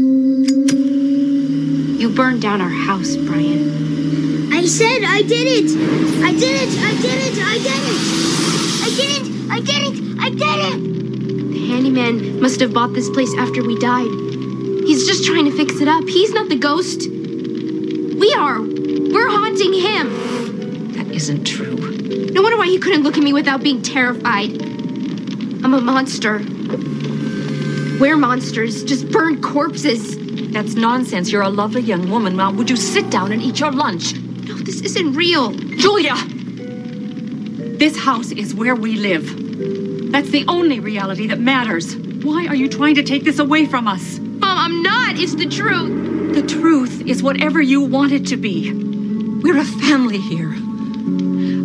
You burned down our house, Brian. I said I did it. I did it. I did it. I did it. I did it. I did it. I did it. The handyman must have bought this place after we died. He's just trying to fix it up. He's not the ghost. We are. We're haunting him. That isn't true. No wonder why you couldn't look at me without being terrified. I'm a monster. We're monsters, just burned corpses. That's nonsense. You're a lovely young woman. Now, would you sit down and eat your lunch? No, this isn't real. Julia! This house is where we live. That's the only reality that matters. Why are you trying to take this away from us? Mom, I'm not. It's the truth. The truth is whatever you want it to be. We're a family here.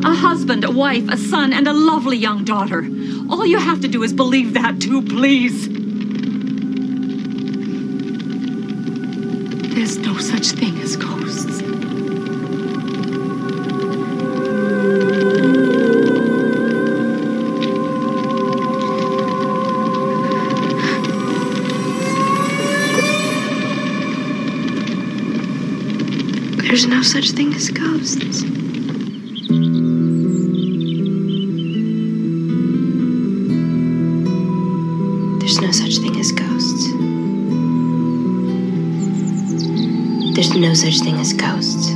A husband, a wife, a son, and a lovely young daughter. All you have to do is believe that too, please. There's no such thing as ghosts. There's no such thing as ghosts. There's no such thing as ghosts. There's no such thing as ghosts.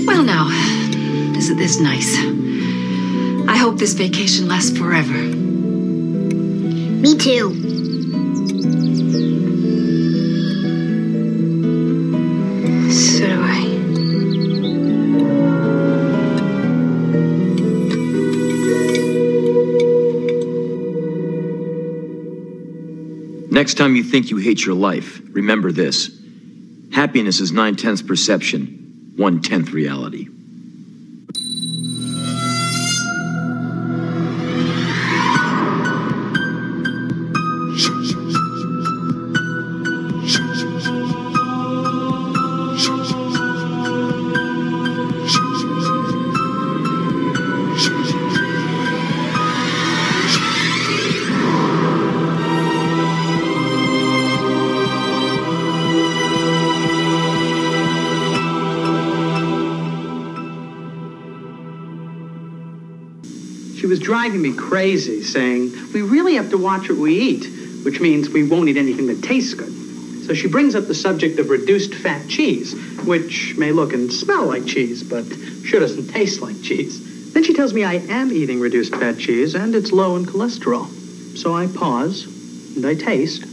Well now, isn't this nice? I hope this vacation lasts forever. Me too. So do I. Next time you think you hate your life, remember this. Happiness is 9/10 perception, 1/10 reality. She was driving me crazy, saying, we really have to watch what we eat, which means we won't eat anything that tastes good. So she brings up the subject of reduced fat cheese, which may look and smell like cheese, but sure doesn't taste like cheese. Then she tells me I am eating reduced fat cheese, and it's low in cholesterol. So I pause, and I taste,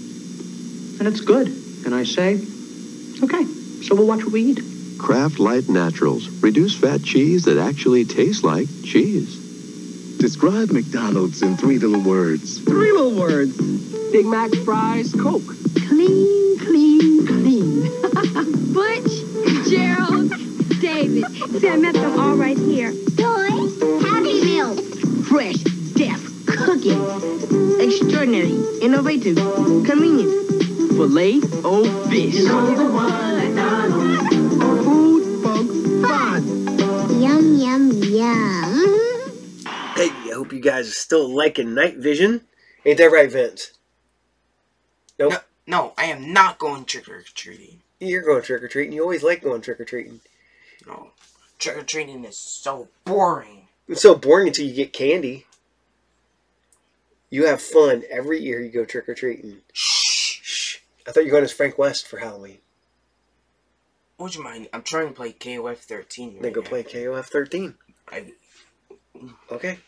and it's good. And I say, okay, so we'll watch what we eat. Kraft Light Naturals. Reduced fat cheese that actually tastes like cheese. Describe McDonald's in 3 little words. 3 little words. Big Mac, fries, Coke. Clean, clean, clean. Butch, Gerald, David. See, I met them all right here. Boy, Happy Meal. Fresh, deaf, cooking. Extraordinary, innovative, convenient. Filet, McDonald's fish. You know the one, McDonald's. Food, folks, fun. Yum, yum, yum. Hey, I hope you guys are still liking Night Vision. Ain't that right, Vince? Nope. No, I am not going trick-or-treating. You're going trick-or-treating. You always like going trick-or-treating. No. Trick-or-treating is so boring. It's so boring until you get candy. You have fun every year you go trick-or-treating. Shh. I thought you were going as Frank West for Halloween. Would you mind? I'm trying to play KOF 13. Then go play KOF 13. Okay.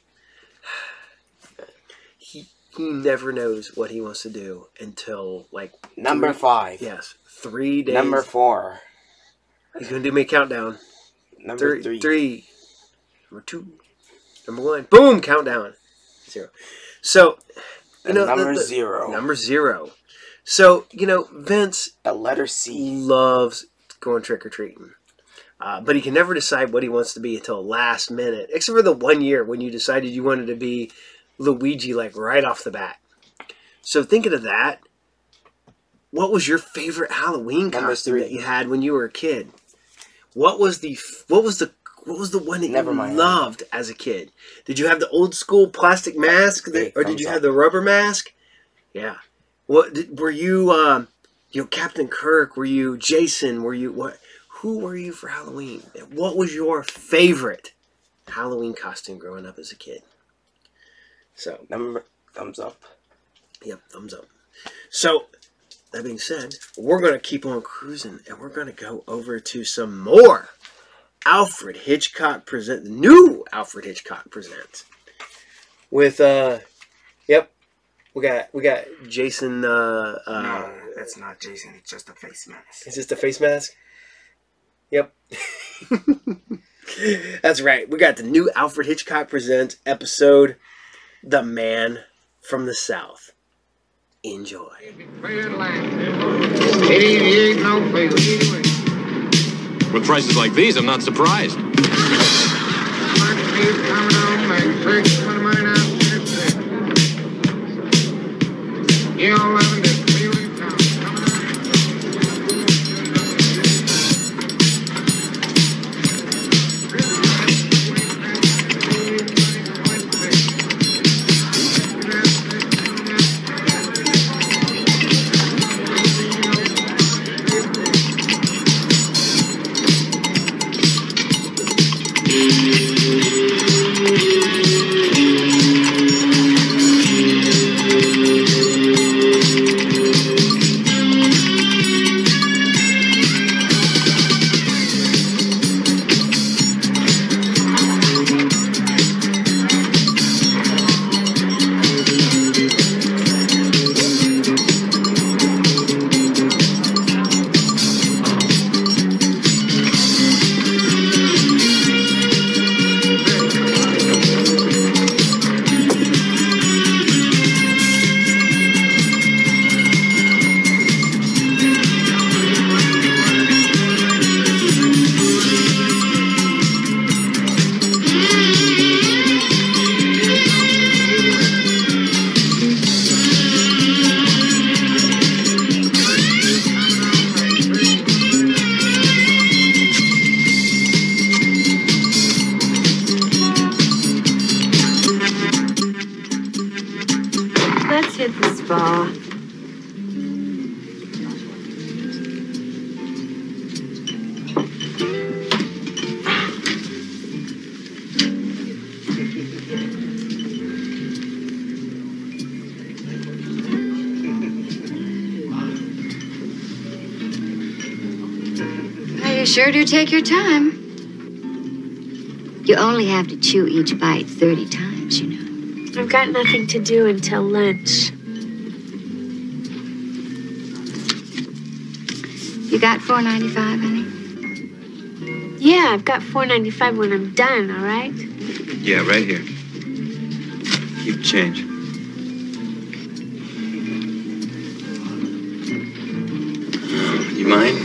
He never knows what he wants to do until, like... Number 5. Yes. 3 days. Number 4. He's going to do me a countdown. Number 3. 3. Number 2. Number 1. Boom! Countdown. 0. So, you know... Number 0. Number 0. So, you know, Vince... The letter C. Loves going trick-or-treating. But he can never decide what he wants to be until last minute. Except for the 1 year when you decided you wanted to be Luigi, like, right off the bat. So thinking of that, what was your favorite Halloween costume that you had when you were a kid? What was the one that you loved as a kid? Did you have the old school plastic mask, or did you have the rubber mask? Yeah. Were you Captain Kirk? Were you Jason? Were you what? Who were you for Halloween? What was your favorite Halloween costume growing up as a kid? So, thumbs up. Yep, thumbs up. So, that being said, we're going to keep on cruising, and we're going to go over to some more Alfred Hitchcock Presents. The new Alfred Hitchcock Presents. With, yep, we got Jason. No, that's not Jason. It's just a face mask. It's just a face mask? Yep. That's right. We got the new Alfred Hitchcock Presents episode, The Man from the South. Enjoy. With prices like these, I'm not surprised. Sure do take your time. You only have to chew each bite 30 times, you know. I've got nothing to do until lunch. You got $4.95, honey? Yeah, I've got $4.95 when I'm done, all right? Yeah, right here. Keep change. You mind?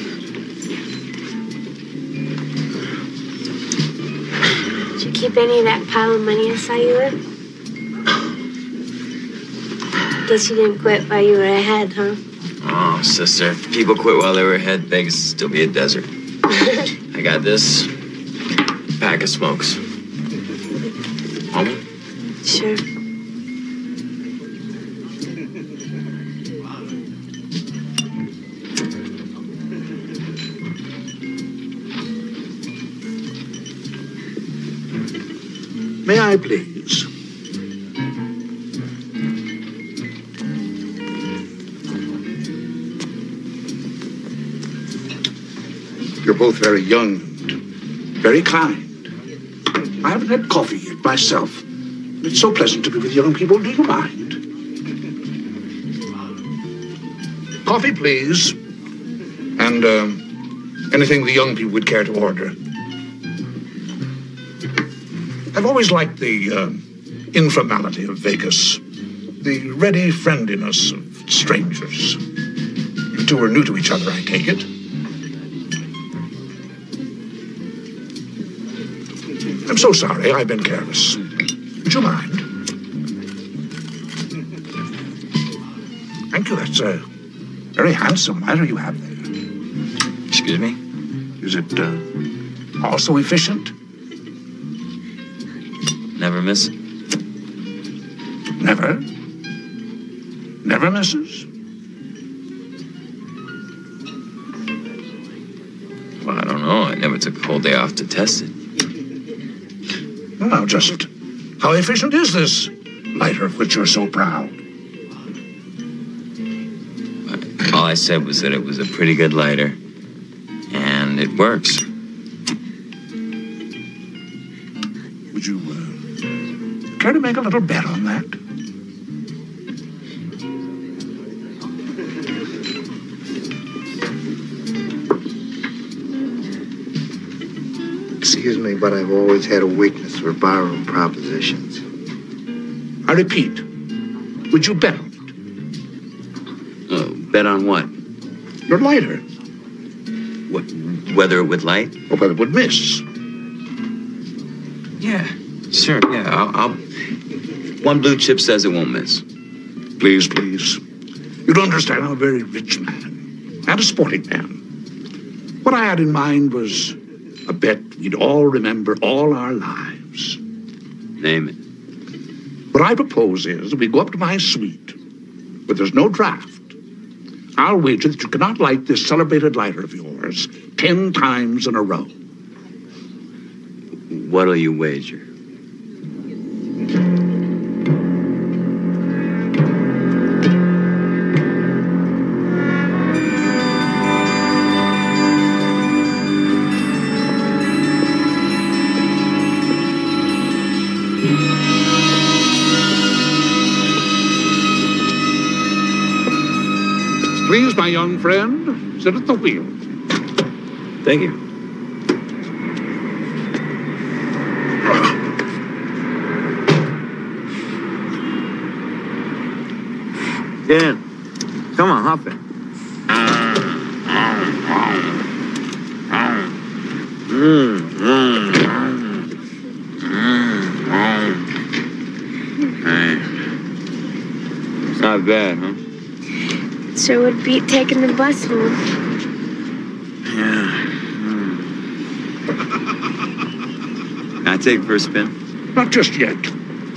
Did you keep any of that pile of money I saw you with? Guess you didn't quit while you were ahead, huh? Oh, sister, if people quit while they were ahead, Vegas would still be a desert. I got this pack of smokes. Want one? Sure. May I please? You're both very young and very kind. I haven't had coffee yet myself. It's so pleasant to be with young people. Do you mind? Coffee, please. And anything the young people would care to order. I've always liked the informality of Vegas, the ready friendliness of strangers. You two are new to each other, I take it. I'm so sorry, I've been careless. Would you mind? Thank you, that's a very handsome lighter you have there. Excuse me? Is it also efficient? Never miss. Never? Never misses? Well, I don't know. I never took a whole day off to test it. Well, just how efficient is this lighter of which you're so proud? All I said was that it was a pretty good lighter, and it works. Would you care to make a little bet on that? Excuse me, but I've always had a weakness for barroom propositions. I repeat, would you bet on it? Bet on what? Your lighter. Whether it would light? Or whether it would miss. Yeah, sure, yeah. I'll... One blue chip says it won't miss. Please, please. You don't understand, I'm a very rich man. And a sporting man. What I had in mind was a bet we'd all remember all our lives. Name it. What I propose is we go up to my suite, where there's no draft. I'll wager that you cannot light this celebrated lighter of yours 10 times in a row. What'll you wager? Please, my young friend, sit at the wheel. Thank you. Dan, come on, hop in. It's not bad, huh? Sure would beat taking the bus home. Yeah. Can I take it for a spin? Not just yet.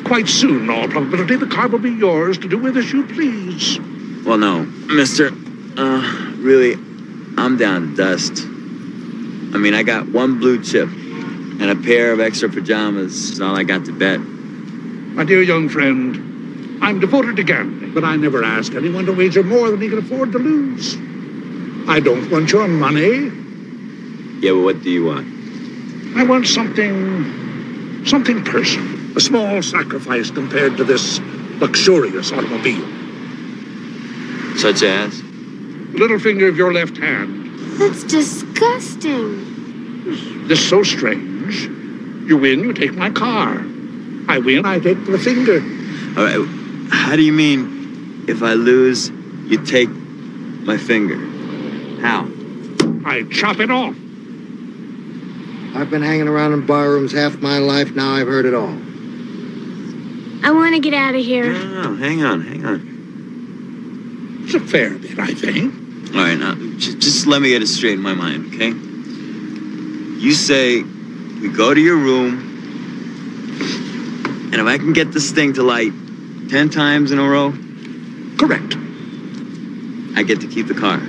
Quite soon, in all probability, the car will be yours to do with as you please. Well, no, mister. Really, I'm down to dust. I mean, I got one blue chip and a pair of extra pajamas is all I got to bet. My dear young friend, I'm devoted to gambling, but I never ask anyone to wager more than he can afford to lose. I don't want your money. Yeah, well, what do you want? I want something personal. A small sacrifice compared to this luxurious automobile. Such as? The little finger of your left hand. That's disgusting. This is so strange. You win, you take my car. I win, I take the finger. All right. How do you mean, if I lose, you take my finger? How? I chop it off. I've been hanging around in barrooms half my life, now I've heard it all. I want to get out of here. No, hang on. That's a fair bit, I think. All right, now, just let me get it straight in my mind, okay? You say we go to your room, and if I can get this thing to light 10 times in a row... Correct. I get to keep the car.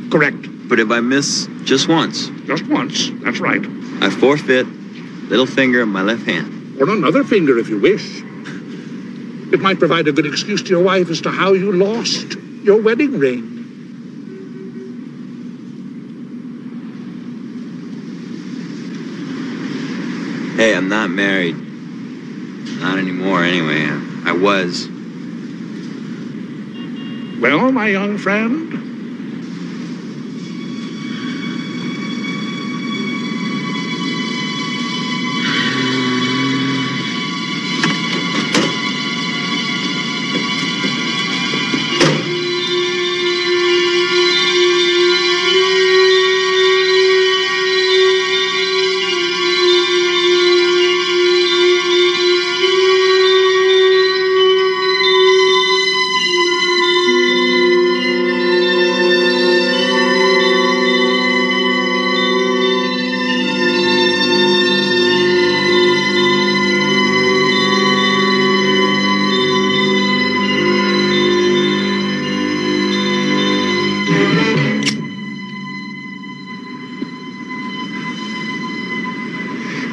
Correct. But if I miss just once... Just once, that's right. I forfeit little finger in my left hand. Or another finger, if you wish. It might provide a good excuse to your wife as to how you lost your wedding ring. Hey, I'm not married. Not anymore, anyway. I was. Well, my young friend,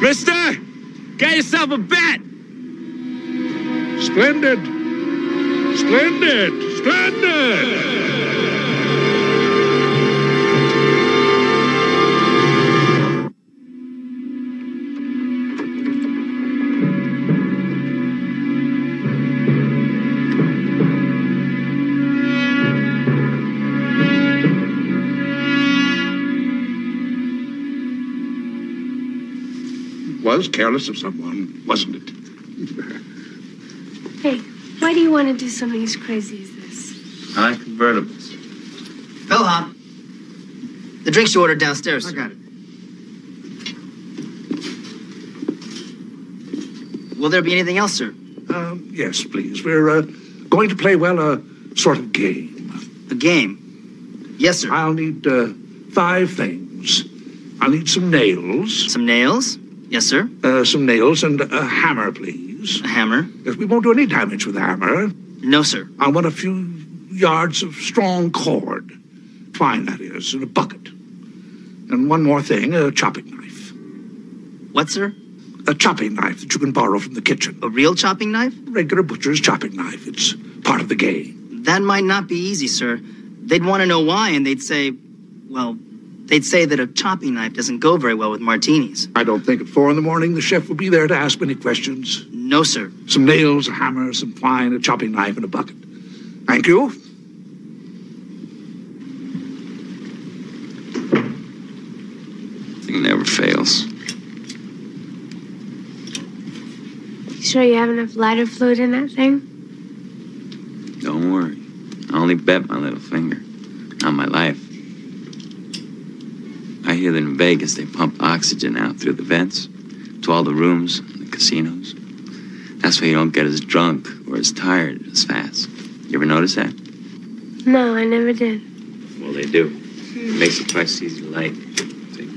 Mister, get yourself a bet. Splendid. Splendid. Splendid. Was careless of someone, wasn't it? Hey, why do you want to do something as crazy as this? I like convertibles. Bellhop. The drinks you ordered downstairs. I got it. Will there be anything else, sir? Yes, please. We're going to play, well, a sort of game. A game? Yes, sir. I'll need 5 things. I'll need some nails. Some nails? Yes, sir. Some nails and a hammer, please. A hammer? Yes, we won't do any damage with a hammer. No, sir. I want a few yards of strong cord. Twine, that is, in a bucket. And one more thing, a chopping knife. What, sir? A chopping knife that you can borrow from the kitchen. A real chopping knife? Regular butcher's chopping knife. It's part of the game. That might not be easy, sir. They'd want to know why, and they'd say, well, they'd say that a chopping knife doesn't go very well with martinis. I don't think at 4 in the morning the chef will be there to ask many questions. No, sir. Some nails, a hammer, some twine, a chopping knife, and a bucket. Thank you. Thing never fails. You sure you have enough lighter fluid in that thing? Don't worry. I only bet my little finger, not my life. I hear that in Vegas they pump oxygen out through the vents to all the rooms and the casinos. That's why you don't get as drunk or as tired as fast. You ever notice that? No, I never did. Well, they do. It makes it twice easy to light. See?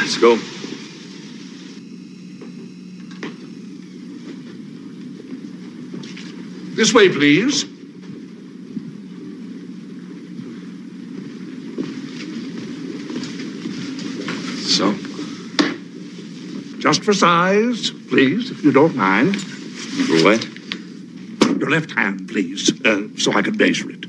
Let's go. This way, please. So? Just for size, please, if you don't mind. For what? Your left hand, please, so I can measure it.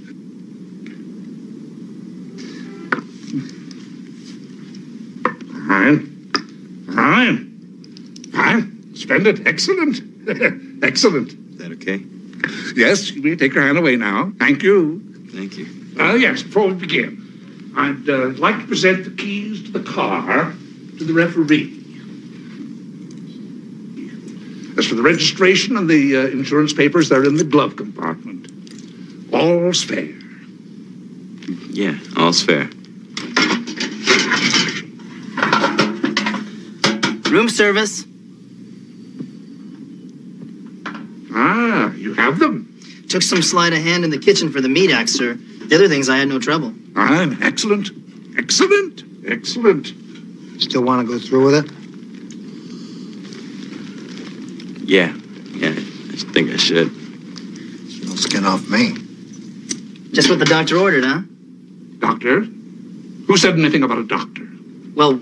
Fine. Splendid. Excellent. Excellent. Is that okay? Yes, you may take your hand away now. Thank you. Thank you. Yes, before we begin, I'd like to present the keys to the car to the referee. As for the registration and the insurance papers, they're in the glove compartment. All's fair. Yeah, all's fair. Room service. Ah, you have them. Took some sleight of hand in the kitchen for the meat axe, sir. The other things I had no trouble. Ah, excellent. Excellent. Excellent. Still want to go through with it? Yeah, I think I should. No skin off me. Just what the doctor ordered, huh? Doctor? Who said anything about a doctor? Well,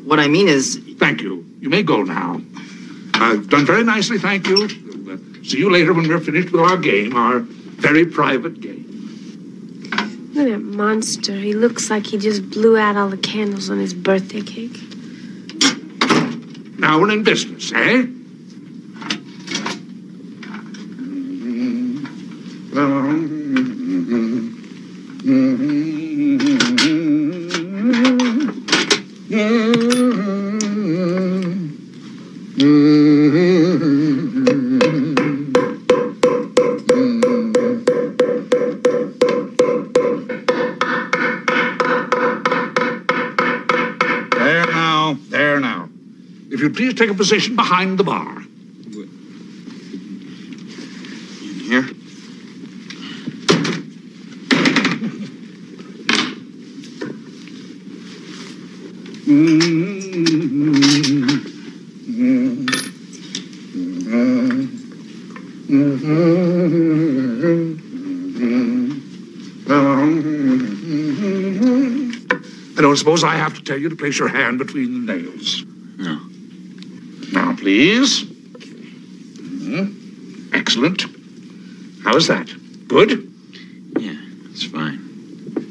what I mean is... Thank you. You may go now. I've done very nicely, thank you. See you later when we're finished with our game, our very private game. Look at that monster. He looks like he just blew out all the candles on his birthday cake. Now we're in business, eh? There now. If you'd please take a position behind the bar. In here? I don't suppose I have to tell you to place your hand between the nails. No. Now, please. Excellent. How is that? Good? Yeah, it's fine.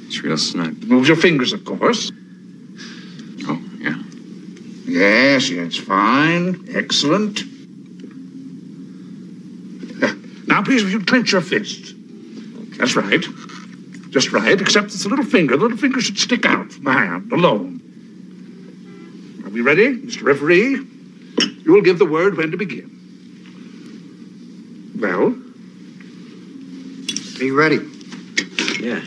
It's real snug. Move your fingers, of course. Oh, yeah. Yes, fine. Excellent. Now, please, if you clench your fist. Okay. That's right. Just right, except it's the little finger. The little finger should stick out from the hand alone. Are we ready, Mr. Referee? You will give the word when to begin. Well? Are you ready? Yeah.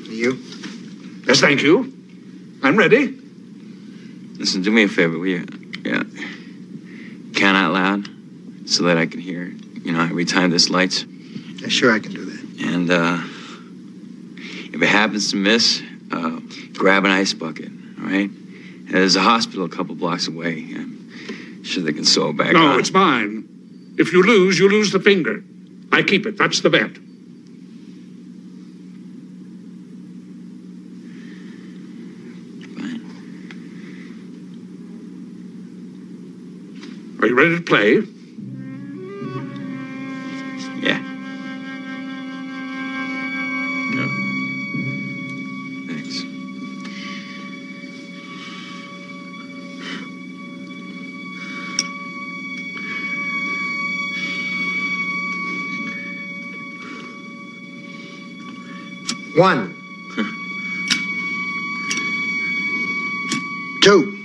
Are you? Yes, thank you. I'm ready. Listen, do me a favor, will you? Yeah. Count out loud so that I can hear, every time this lights. Yeah, sure, I can do that. And, if it happens to miss, grab an ice bucket, all right? There's a hospital a couple blocks away. I'm sure they can sew it back on. No, it's mine. If you lose the finger. I keep it. That's the bet. Fine. Are you ready to play? Yeah. No. Thanks. One. 2.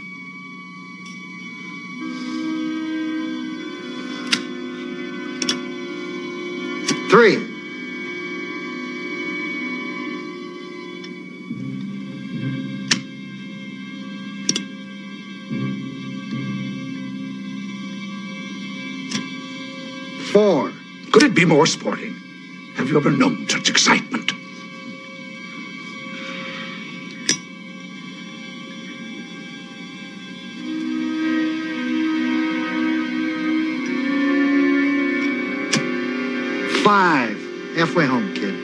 3. 4. Could it be more sporting? Have you ever known such excitement? Five. Halfway home, kid.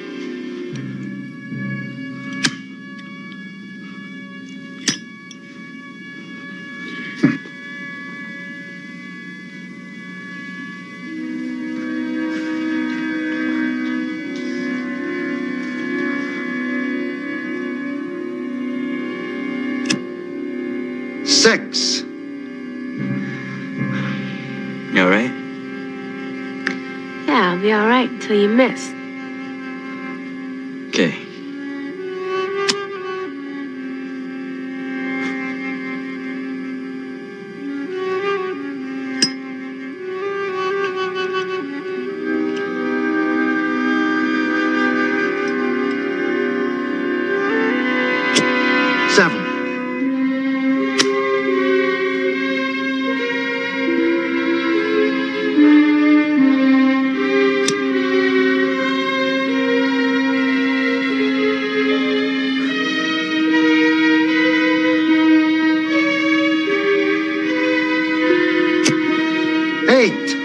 Six. You all right? Yeah, I'll be all right until you miss. Okay. Wait!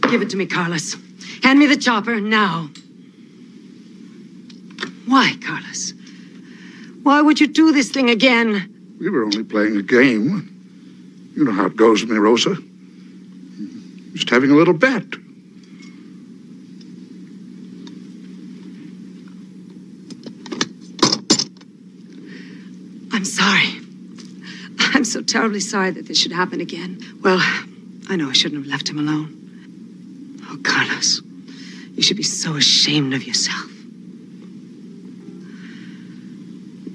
Give it to me, Carlos. Hand me the chopper now. Why, Carlos? Why would you do this thing again? We were only playing a game. You know how it goes with me, Rosa. Just having a little bet. I'm sorry. I'm so terribly sorry that this should happen again. Well, I know I shouldn't have left him alone. Oh, Carlos, you should be so ashamed of yourself.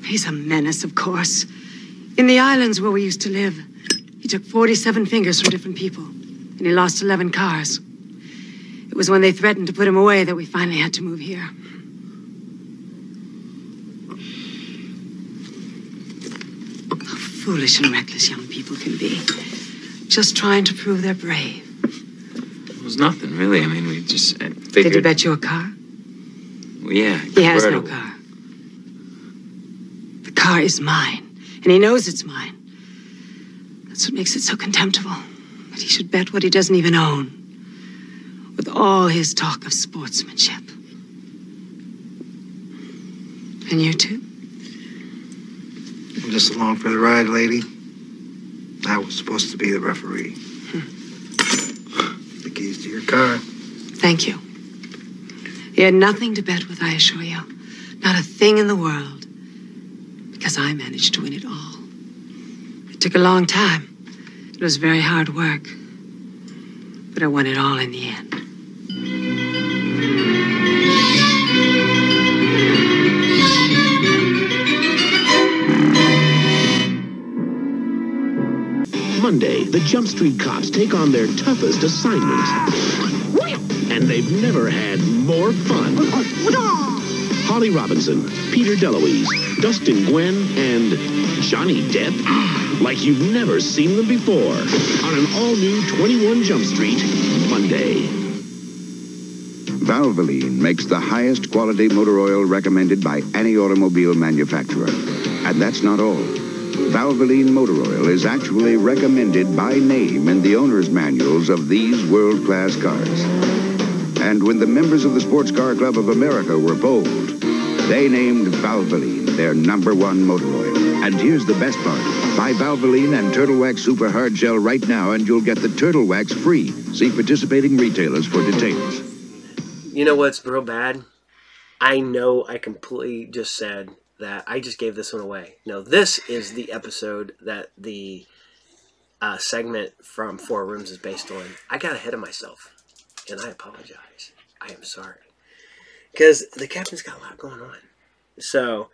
He's a menace, of course. In the islands where we used to live, he took 47 fingers from different people, and he lost 11 cars. It was when they threatened to put him away that we finally had to move here. How foolish and reckless young people can be. Just trying to prove they're brave. It was nothing, really. I mean, we just figured... Did he bet you a car? Well, yeah. He has no car. The car is mine, and he knows it's mine. That's what makes it so contemptible. That he should bet what he doesn't even own. With all his talk of sportsmanship. And you too? I'm just along for the ride, lady. I was supposed to be the referee. The keys to your car. Thank you. He had nothing to bet with, I assure you. Not a thing in the world. Because I managed to win it all. It took a long time. It was very hard work. But I won it all in the end. Monday, the Jump Street cops take on their toughest assignment. And they've never had more fun. Holly Robinson, Peter DeLuise, Dustin Gwynn, and Johnny Depp. Like you've never seen them before. On an all-new 21 Jump Street, Monday. Valvoline makes the highest quality motor oil recommended by any automobile manufacturer. And that's not all. Valvoline motor oil is actually recommended by name in the owner's manuals of these world-class cars. And when the members of the Sports Car Club of America were polled, they named Valvoline their #1 motor oil. And here's the best part. Buy Valvoline and Turtle Wax Super Hard Gel right now, and you'll get the Turtle Wax free. See participating retailers for details. You know what's real bad? I know I completely just said that I just gave this one away. No, this is the episode that the segment from 4 Rooms is based on. I got ahead of myself, and I apologize. I am sorry. Because the captain's got a lot going on. So,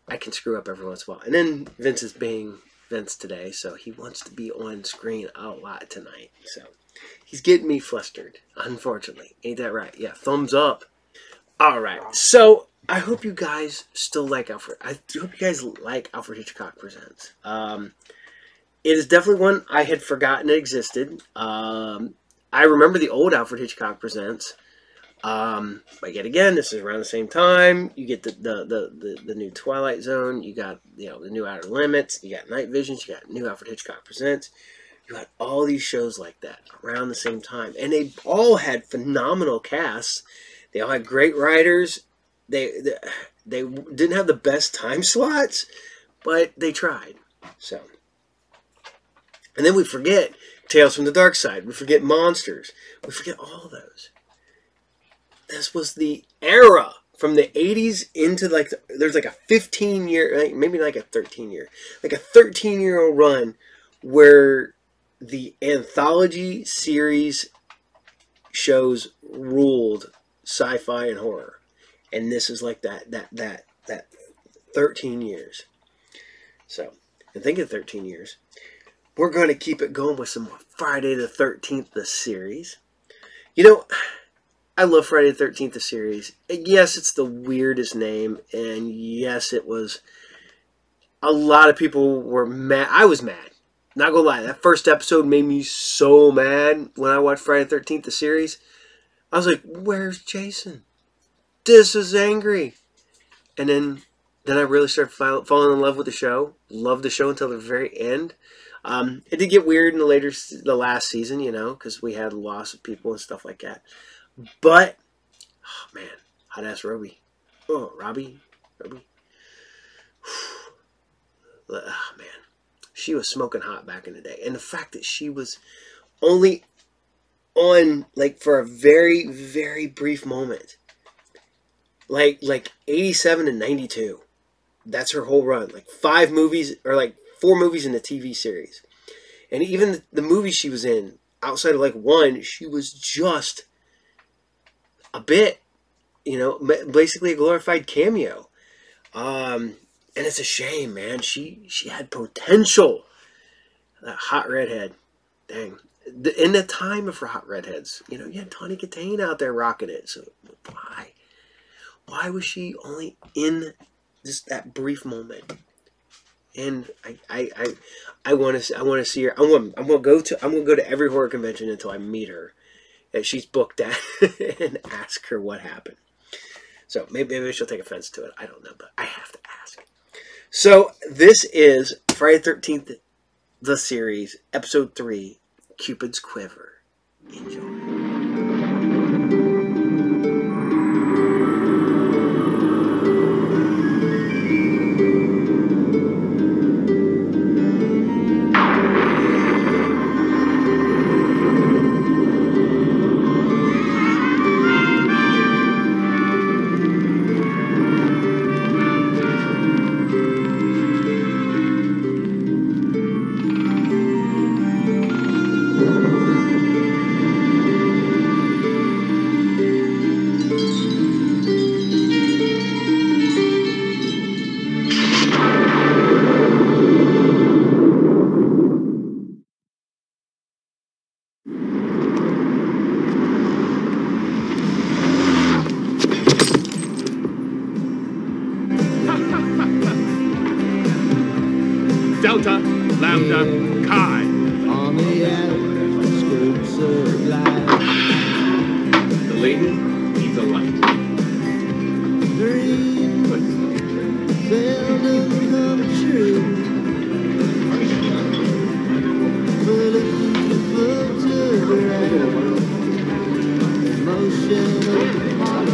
I can screw up every once in a while. And then Vince is being Vince today, so he wants to be on screen a lot tonight. So, he's getting me flustered, unfortunately. Ain't that right? Yeah, thumbs up. All right, so I hope you guys still like Alfred. I hope you guys like Alfred Hitchcock Presents. It is definitely one I had forgotten it existed. I remember the old Alfred Hitchcock Presents. But yet again, this is around the same time. You get the new Twilight Zone. You got the new Outer Limits. You got NightVisions. You got new Alfred Hitchcock Presents. You had all these shows like that around the same time, and they all had phenomenal casts. They all had great writers. They didn't have the best time slots, but they tried. So, and then we forget Tales from the Dark Side. We forget Monsters. We forget all those. This was the era from the 80s into there's like a 15-year, maybe like a 13-year, like a 13-year-old run where the anthology series shows ruled sci-fi and horror. And this is like that 13 years. So, and think of 13 years. We're going to keep it going with some Friday the 13th, the series. You know, I love Friday the 13th, the series. Yes, it's the weirdest name. And yes, it was... A lot of people were mad. I was mad. Not gonna lie. That first episode made me so mad when I watched Friday the 13th, the series. I was like, where's Jason? This is angry. And then I really started falling in love with the show. Loved the show until the very end. It did get weird in the last season, you know, because we had loss of people and stuff like that. But, oh man, hot ass Robbie. Oh, Robbie. Oh man, she was smoking hot back in the day. And the fact that she was only on for a very, very brief moment. Like 87 and 92. That's her whole run. 5 movies, or 4 movies in the TV series. And even the movies she was in, outside of one, she was just a bit, you know, basically a glorified cameo. And it's a shame, man. She had potential. That hot redhead. Dang. In the time of hot redheads, you know, you had Tawny Katane out there rocking it. So why? Why was she only in just that brief moment? And I want to see her. I'm gonna go to every horror convention until I meet her, that she's booked at, and ask her what happened. So maybe she'll take offense to it. I don't know, but I have to ask. So this is Friday the 13th, the series, episode 3, Cupid's Quiver. Enjoy. Delta, Lambda, Chi. On the outskirts of life. The lady needs a light. Dreams seldom come true. Full of photograph. Motion of heart.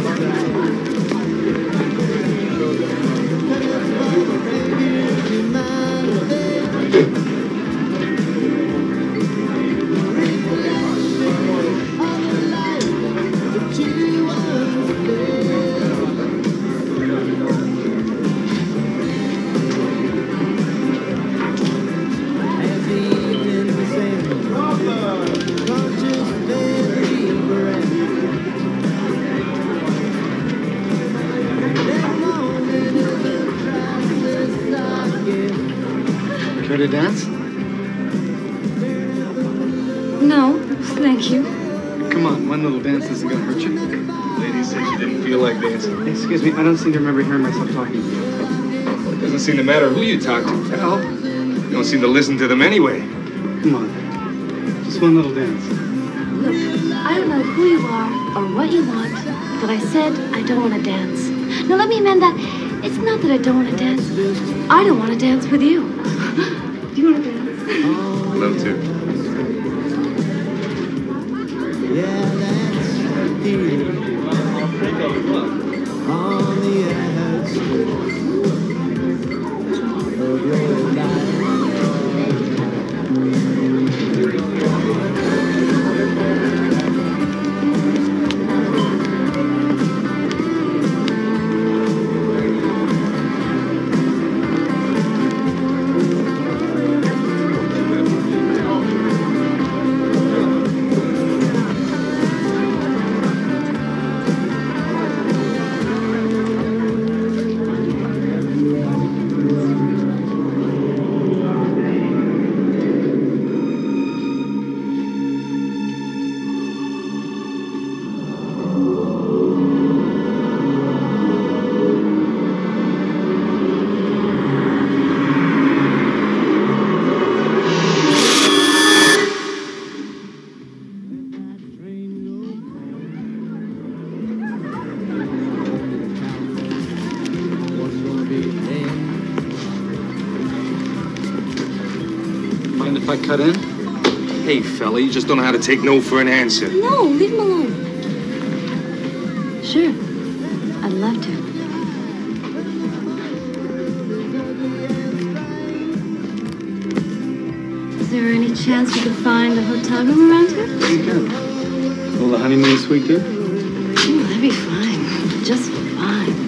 Care to dance? No, thank you. Come on, one little dance isn't gonna hurt you. Ladies, didn't feel like dancing. Excuse me, I don't seem to remember hearing myself talking to you. It doesn't seem to matter who you talk to, pal. You don't seem to listen to them anyway. Come on. Just one little dance. Look, I don't know who you are or what you want, but I said I don't want to dance. Now let me amend that. It's not that I don't want to dance. I don't want to dance with you. Do you want to dance? I'd love to. Yeah, that's here on the outskirts of your life. Mind if I cut in? Hey, fella, you just don't know how to take no for an answer. No, leave him alone. Sure, I'd love to. Is there any chance we could find a hotel room around here? You can. Will the honeymoon suite do? Ooh, that'd be fine. Just fine.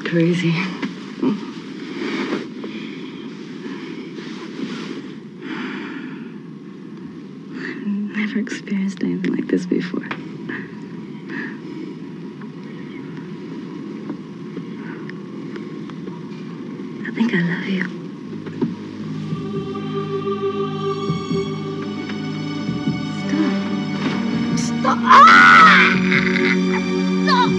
Crazy. I've never experienced anything like this before. I think I love you. Stop. Stop. Ah! Stop.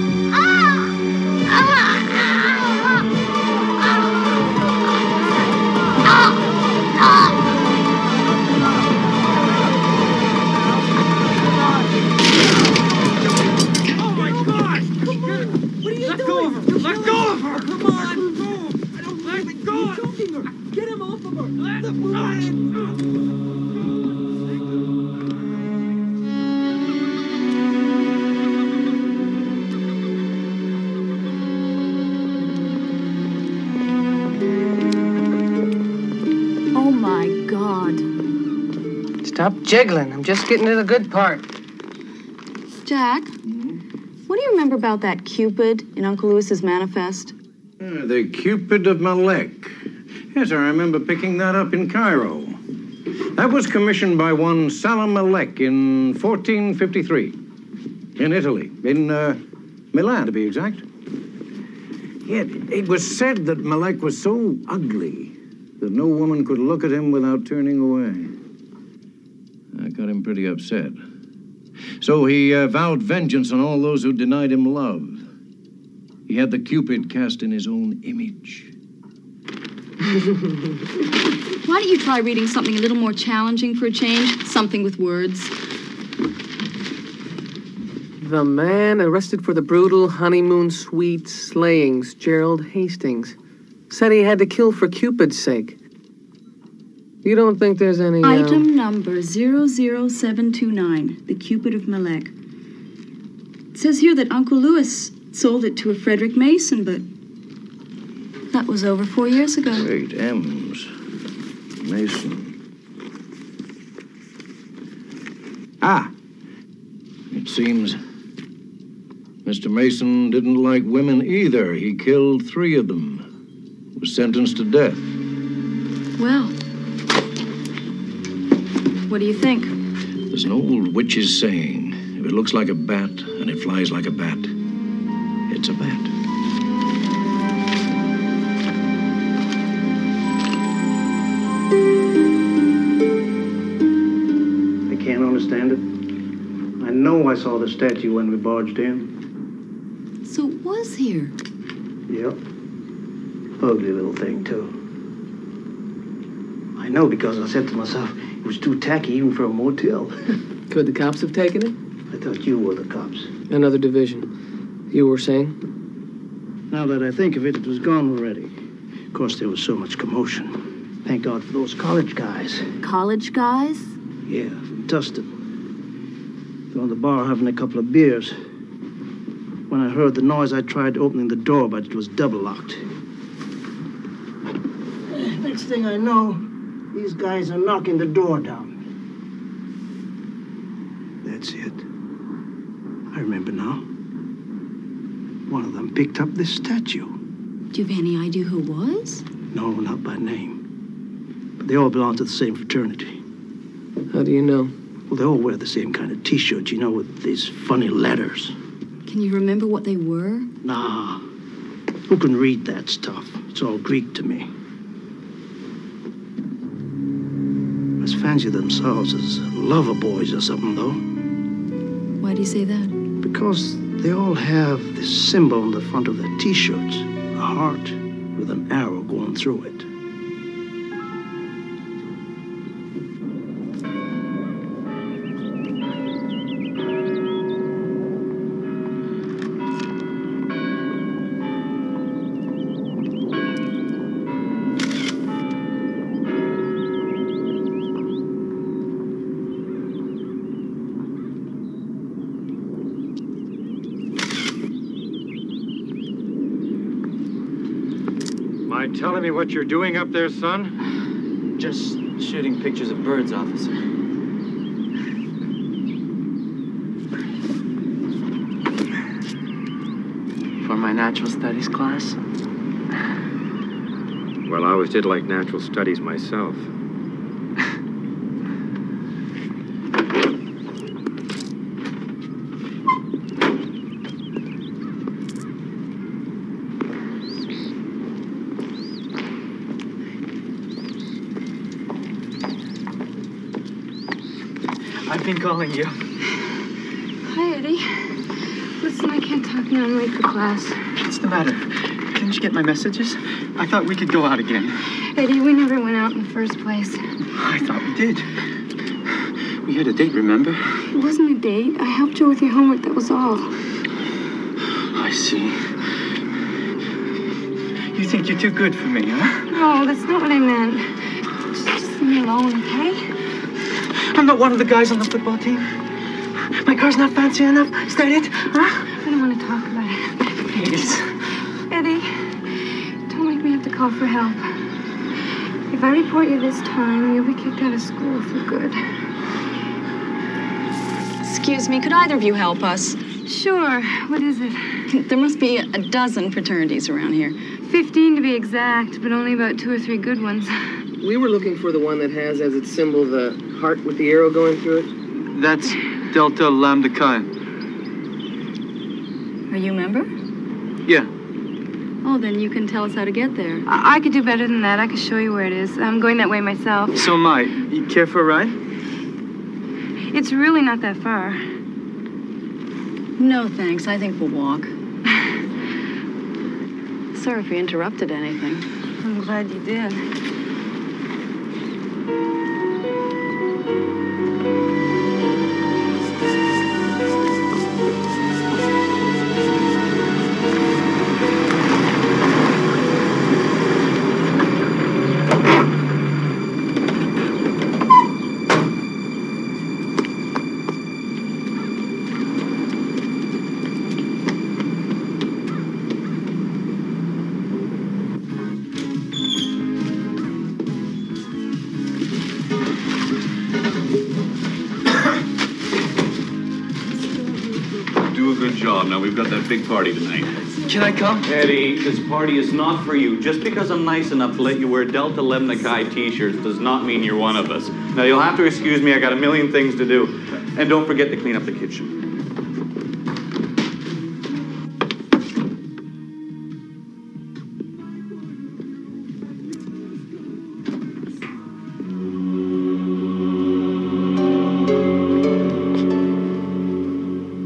Stop jiggling. I'm just getting to the good part. Jack, what do you remember about that Cupid in Uncle Lewis's manifest? The Cupid of Malek. Yes, I remember picking that up in Cairo. That was commissioned by one Salam Malek in 1453. In Italy. In Milan, to be exact. Yet, it was said that Malek was so ugly that no woman could look at him without turning away. That got him pretty upset. So he vowed vengeance on all those who denied him love. He had the Cupid cast in his own image. Why don't you try reading something a little more challenging for a change? Something with words. The man arrested for the brutal honeymoon suite slayings, Gerald Hastings, said he had to kill for Cupid's sake. You don't think there's any... Item number 00729, the Cupid of Malek. It says here that Uncle Louis sold it to a Frederick Mason, but that was over 4 years ago. 8 M's. Mason. Ah! It seems Mr. Mason didn't like women either. He killed 3 of them. Was sentenced to death. Well, what do you think? There's an old witch's saying, if it looks like a bat and it flies like a bat, it's a bat. I can't understand it. I know I saw the statue when we barged in. So it was here. Yep. Ugly little thing, too. I know because I said to myself, it was too tacky even for a motel. Could the cops have taken it? I thought you were the cops. Another division. You were saying? Now that I think of it, it was gone already. Of course, there was so much commotion. Thank God for those college guys. College guys? Yeah, from Tustin. They were on the bar having a couple of beers. When I heard the noise, I tried opening the door, but it was double locked. Next thing I know, these guys are knocking the door down. That's it. I remember now. One of them picked up this statue. Do you have any idea who it was? No, not by name. But they all belong to the same fraternity. How do you know? Well, they all wear the same kind of T-shirts, you know, with these funny letters. Can you remember what they were? Nah. Who can read that stuff? It's all Greek to me. Must fancy themselves as lover boys or something, though. Why do you say that? Because they all have this symbol on the front of their T-shirts. A heart with an arrow going through it. Mind telling me what you're doing up there, son? Just shooting pictures of birds, officer. For my natural studies class. Well, I always did like natural studies myself. I've been calling you. Hi, Eddie. Listen, I can't talk now. I'm late for class. What's the matter? Didn't you get my messages? I thought we could go out again. Eddie, we never went out in the first place. I thought we did. We had a date, remember? It wasn't a date. I helped you with your homework, that was all. I see. You think you're too good for me, huh? No, that's not what I meant. Just leave me alone, okay? I'm not one of the guys on the football team. My car's not fancy enough. Is that it? Huh? I don't want to talk about it. Please. Eddie, don't make me have to call for help. If I report you this time, you'll be kicked out of school for good. Excuse me, could either of you help us? Sure. What is it? There must be a dozen fraternities around here. 15 to be exact, but only about 2 or 3 good ones. We were looking for the one that has as its symbol the heart with the arrow going through it. That's Delta Lambda Chi. Are you a member? Yeah. Oh, then you can tell us how to get there. I could do better than that. I could show you where it is. I'm going that way myself. So am I. You care for a ride? It's really not that far. No, thanks. I think we'll walk. Sorry if we interrupted anything. I'm glad you did. Do a good job. Now, we've got that big party tonight. Can I come? Eddie, this party is not for you. Just because I'm nice enough to let you wear Delta Lemnikai t-shirts does not mean you're one of us. Now, you'll have to excuse me. I got a million things to do. And don't forget to clean up the kitchen.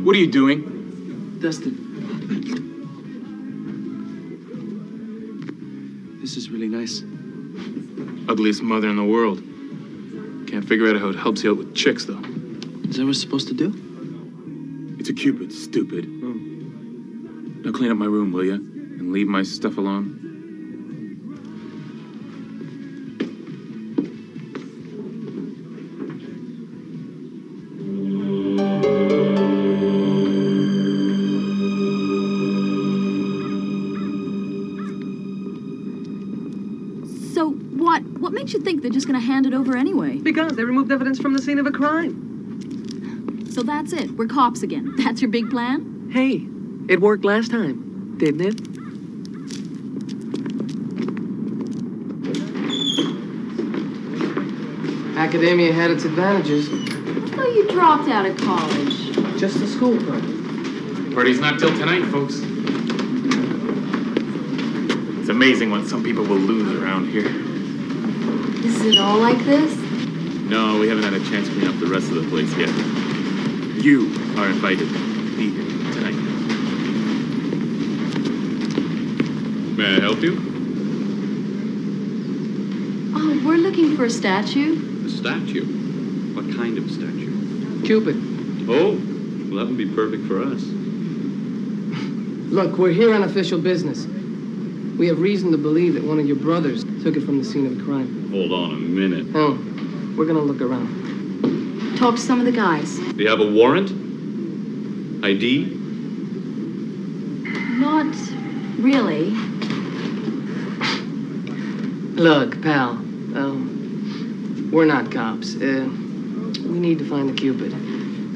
What are you doing? Dustin. This is really nice. Ugliest mother in the world. Can't figure out how it helps you out with chicks, though. Is that what it's supposed to do? It's a Cupid, stupid. Now clean up my room, will ya? And leave my stuff alone. So what makes you think they're just gonna hand it over anyway? Because they removed evidence from the scene of a crime. So that's it. We're cops again. That's your big plan? Hey, it worked last time, didn't it? Academia had its advantages. I thought you dropped out of college. Just the school party. Party's not till tonight, folks. It's amazing what some people will lose around here. Is it all like this? No, we haven't had a chance to clean up the rest of the place yet. You are invited to be here tonight. May I help you? Oh, we're looking for a statue. A statue? What kind of statue? Cupid. Oh, well, that would be perfect for us. Look, we're here on official business. We have reason to believe that one of your brothers took it from the scene of the crime. Hold on a minute. Oh, we're gonna look around. Talk to some of the guys. Do you have a warrant? ID? Not really. Look, pal, we're not cops. We need to find the Cupid.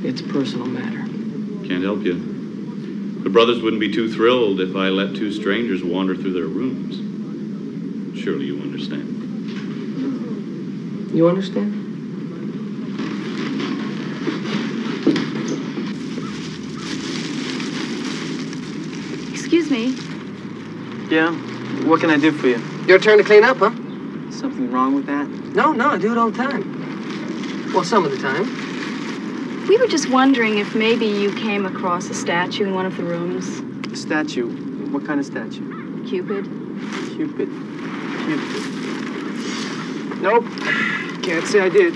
It's a personal matter. Can't help you. The brothers wouldn't be too thrilled if I let two strangers wander through their rooms. Surely you understand. You understand? Excuse me. Yeah? What can I do for you? Your turn to clean up, huh? Something wrong with that? No, I do it all the time. Well, some of the time. We were just wondering if maybe you came across a statue in one of the rooms. A statue? What kind of statue? Cupid. Cupid. Nope. Can't say I did.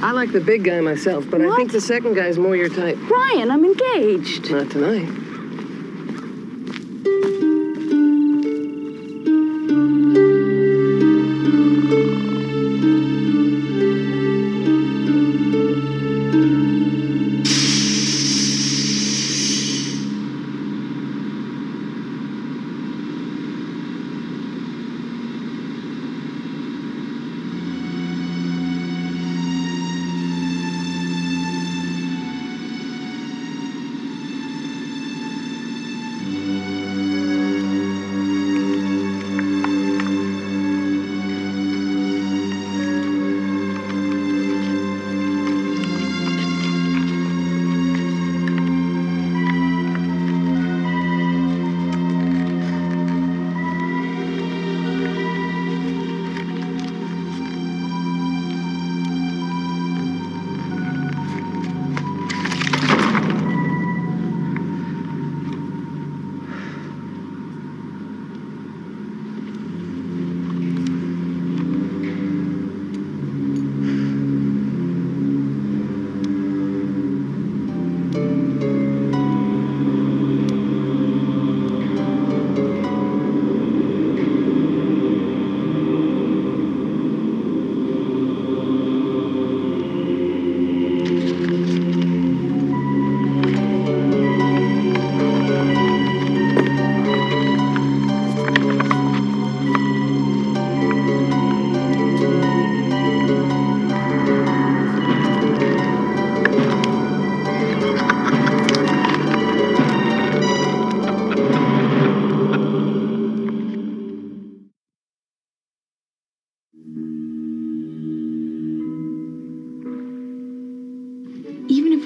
I like the big guy myself, but I think the second guy's more your type. Brian, I'm engaged. Not tonight.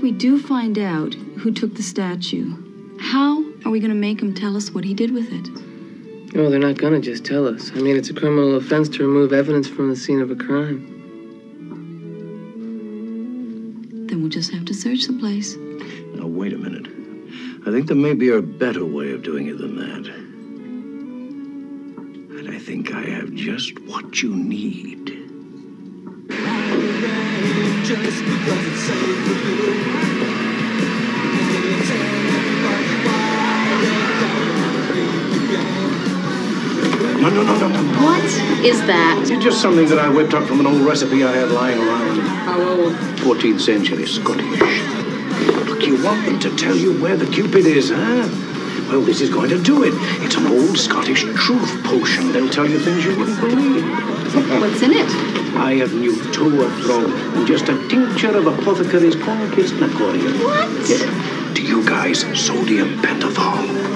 we do find out who took the statue, how are we going to make him tell us what he did with it? Oh, they're not gonna just tell us. I mean, it's a criminal offense to remove evidence from the scene of a crime. Then we'll just have to search the place. Now, wait a minute. I think there may be a better way of doing it than that. And I think I have just what you need. Just because it's safe for you. No. What is that? It's just something that I whipped up from an old recipe I had lying around. How old? 14th century Scottish. Look, you want them to tell you where the Cupid is, huh? Well, this is going to do it. It's an old Scottish truth potion. They'll tell you things you wouldn't believe. What's in it? I have new toe throat and just a tincture of apothecary's cork-kissed Nacorium. What? Yeah. To you guys, sodium pentothal.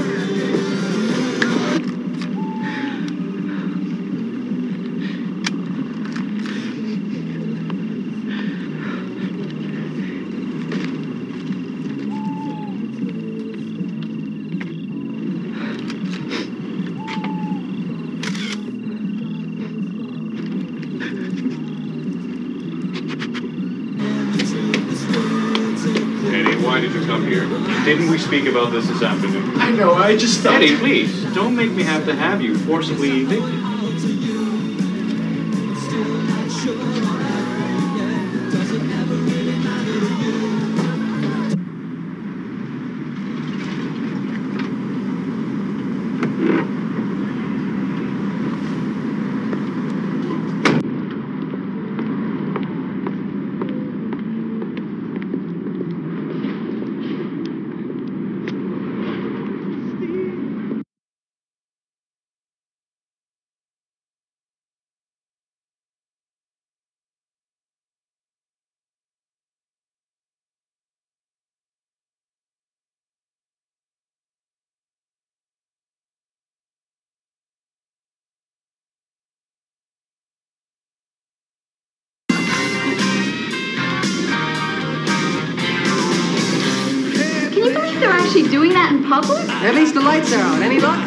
Why did you come here? Didn't we speak about this afternoon? I know, I just thought... Eddie, please, don't make me have to have you forcibly evicted. They're actually doing that in public? At least the lights are on. Any luck?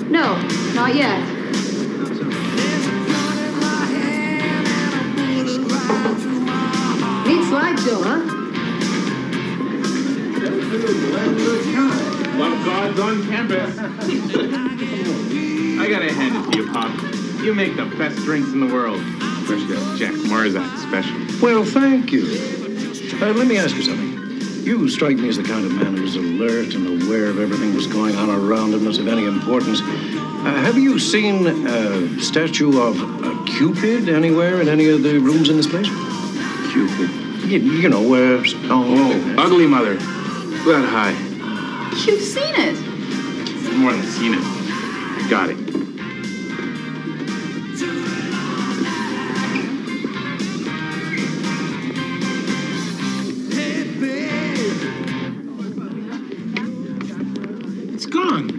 No, not yet. Neat slideshow, huh? Love God's on campus. I gotta hand it to you, Pop. You make the best drinks in the world. Especially that Jack Marzak special. Well, thank you. Let me ask you something. You strike me as the kind of man who's alert and aware of everything that's going on around him that's of any importance. Have you seen a statue of a Cupid anywhere in any of the rooms in this place? Cupid. You know, where... Ugly mother. That high. You've seen it. More than seen it. Got it. It's gone.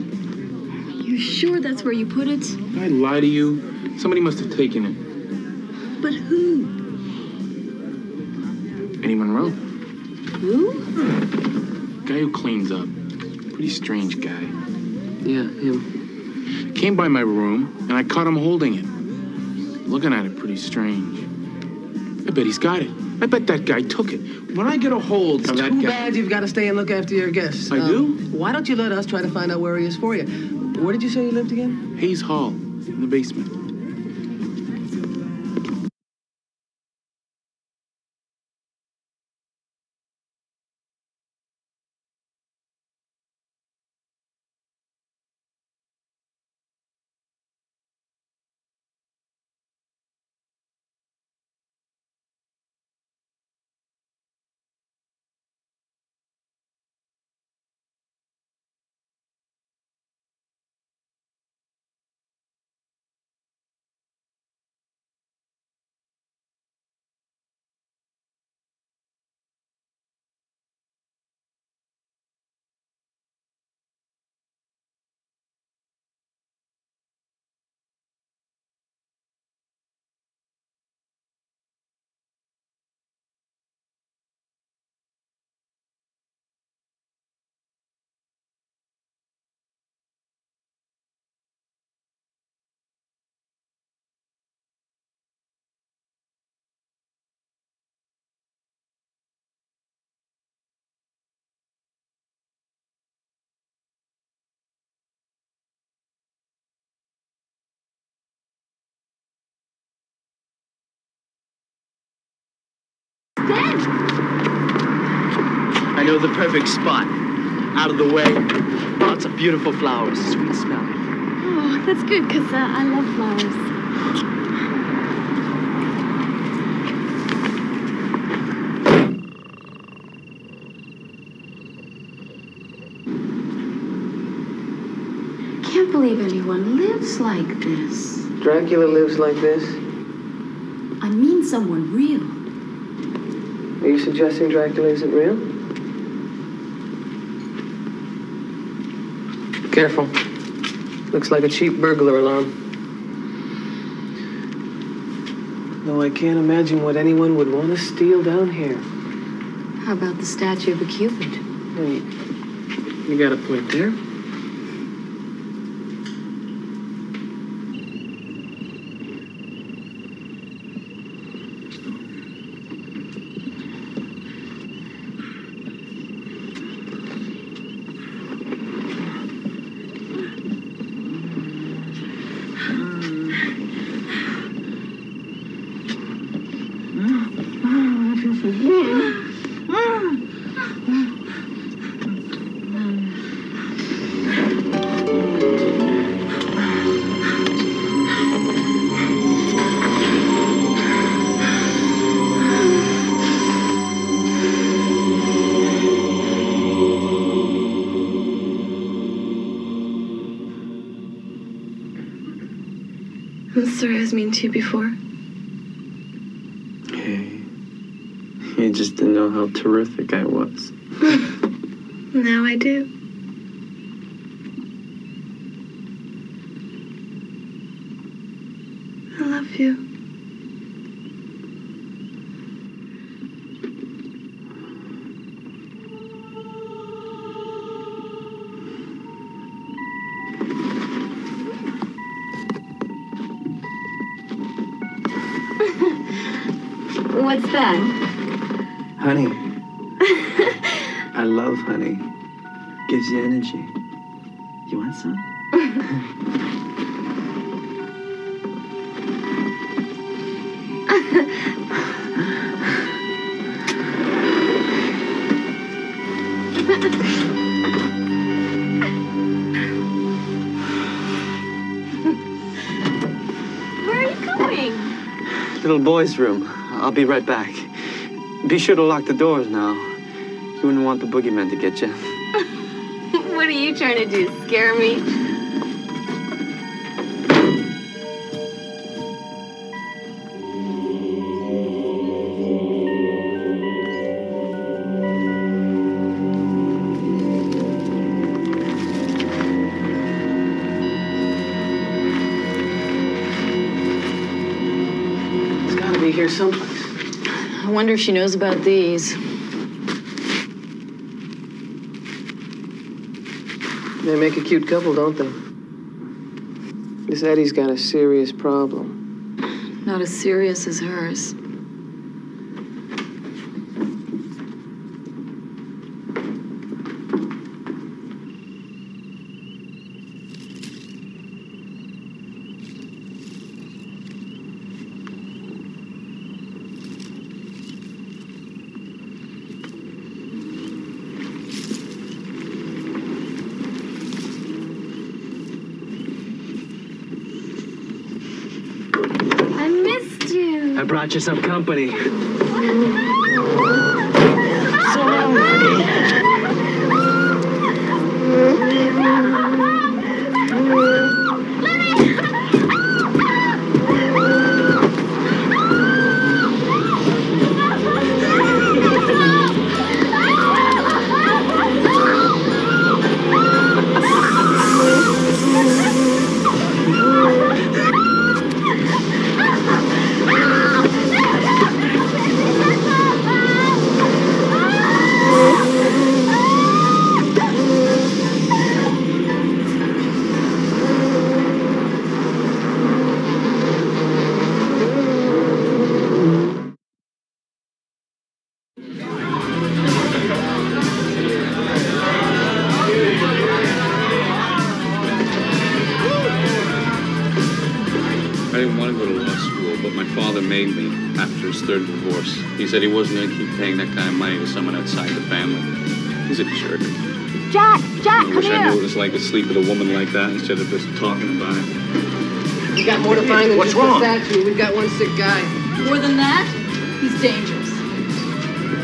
You're sure that's where you put it? Did I lie to you? Somebody must have taken it. But who? Eddie Monroe. Who? Guy who cleans up. Pretty strange guy. Yeah, him. Came by my room, and I caught him holding it. Looking at it pretty strange. I bet he's got it. I bet that guy took it. When I get a hold of that Too guy... bad you've got to stay and look after your guests. I do? Why don't you let us try to find out where he is for you? Where did you say you lived again? Hayes Hall, in the basement. in. I know the perfect spot. Out of the way. Lots of beautiful flowers, sweet smelling. Oh, that's good, because I love flowers. I can't believe anyone lives like this. Dracula lives like this? I mean someone real. Are you suggesting Dracula isn't real? Careful. Looks like a cheap burglar alarm. Though I can't imagine what anyone would want to steal down here. How about the statue of a Cupid? You got a point there. I'm sorry I was mean to you before. Hey, you just didn't know how terrific I was. Now I do. I love you. What's that? Honey. I love honey. Gives you energy. You want some? Where are you going? Little boy's room. I'll be right back. Be sure to lock the doors now. You wouldn't want the boogeyman to get you. What are you trying to do, scare me? It's gotta be here someplace. I wonder if she knows about these. They make a cute couple, don't they? This Eddie's got a serious problem. Not as serious as hers. I missed you. I brought you some company. father made me after his third divorce. He said he wasn't going to keep paying that kind of money to someone outside the family. He's a jerk. Jack, I come wish I knew here. what it was like to sleep with a woman like that instead of just talking about it. We got more to find than What's just wrong? a statue. We've got one sick guy. More than that, he's dangerous.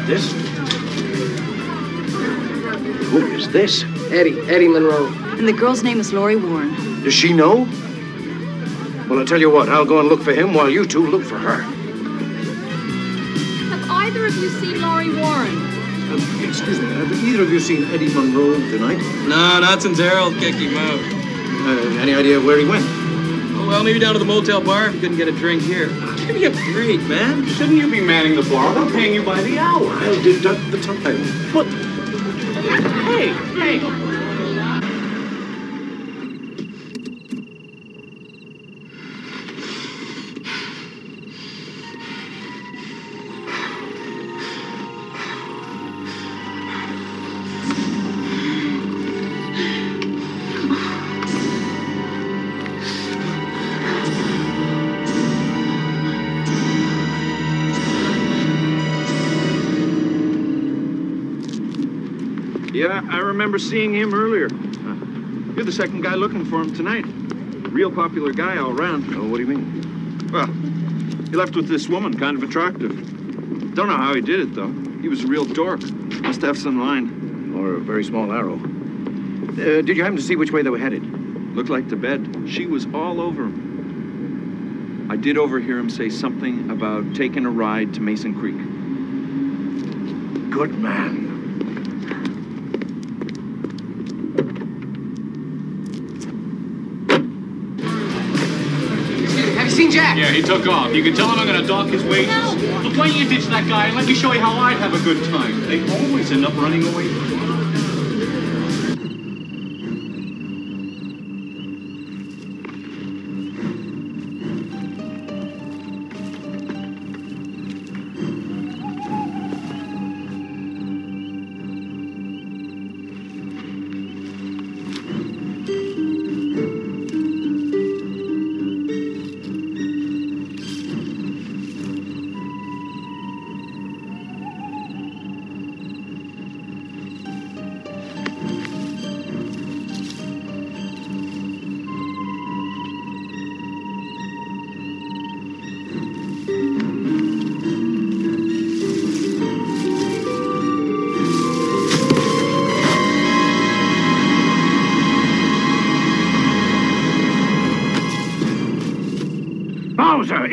This? Who is this? Eddie Monroe. And the girl's name is Lori Warren. Does she know? Well, I'll tell you what. I'll go and look for him while you two look for her. Have either of you seen Lori Warren? Excuse me, have either of you seen Eddie Monroe tonight? No, not since Harold kicked him out. Any idea where he went? Oh, well, maybe down to the motel bar if he couldn't get a drink here. Give me a break, man. Shouldn't you be manning the bar? We're paying you by the hour. I'll deduct the time. But... Hey! Yeah, I remember seeing him earlier. You're the second guy looking for him tonight. Real popular guy all around. Oh, what do you mean? Well, he left with this woman, kind of attractive. Don't know how he did it, though. He was a real dork. Must have some line. Or a very small arrow. Did you happen to see which way they were headed? Looked like to bed. She was all over him. I did overhear him say something about taking a ride to Mason Creek. Good man. Have you seen Jack? Yeah, he took off. You can tell him I'm going to dock his wages. Look, why don't you ditch that guy and let me show you how I'd have a good time? They always end up running away from you.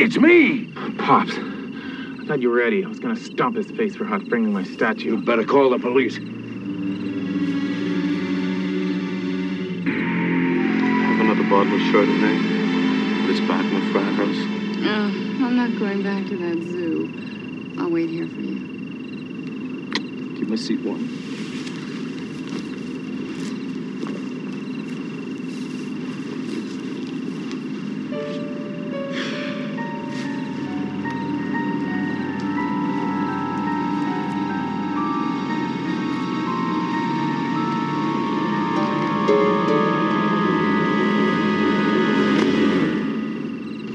It's me! Pops, I thought you were Eddie. I was gonna stomp his face for hot bringing my statue. You better call the police. Have another bottle of Chardonnay. This back in the frat house. I'm not going back to that zoo. I'll wait here for you. Keep my seat warm.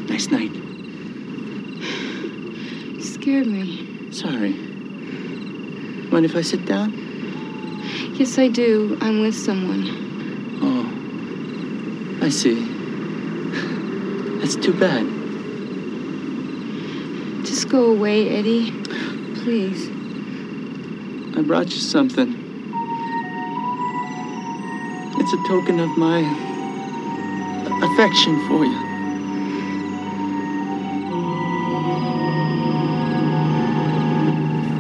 Nice night. You scared me. Sorry. Mind if I sit down? Yes, I do. I'm with someone. Oh, I see. That's too bad. Just go away, Eddie. Please. I brought you something. It's a token of my affection for you.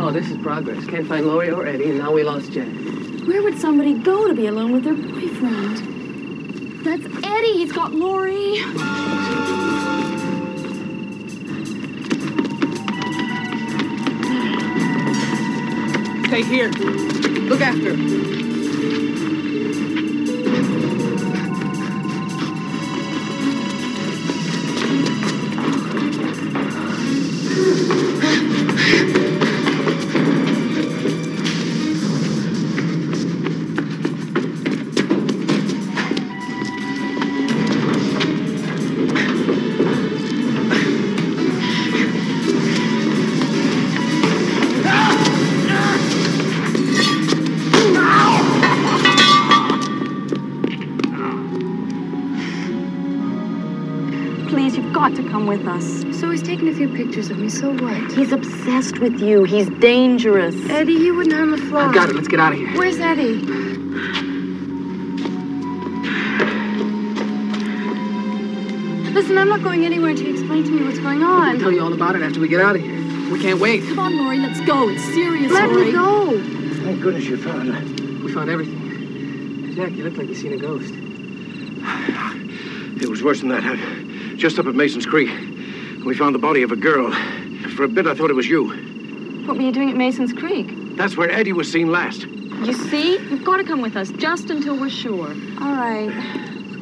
Oh, this is progress. Can't find Lori or Eddie, and now we lost Jack. Where would somebody go to be alone with their boyfriend? That's Eddie. He's got Lori. Stay here. Look after him. got to come with us. So he's taken a few pictures of me, so what? He's obsessed with you. He's dangerous. Eddie, he wouldn't harm a fly. I got it. Let's get out of here. Where's Eddie? Listen, I'm not going anywhere until you explain to me what's going on. I'll tell you all about it after we get out of here. We can't wait. Come on, Lori, let's go. It's serious, Let Lori. me go. Thank goodness you found her. We found everything. Jack, you look like you seen a ghost. It was worse than that. Just up at Mason's Creek, we found the body of a girl. For a bit, I thought it was you. What were you doing at Mason's Creek? That's where Eddie was seen last. You see? You've got to come with us, just until we're sure. All right.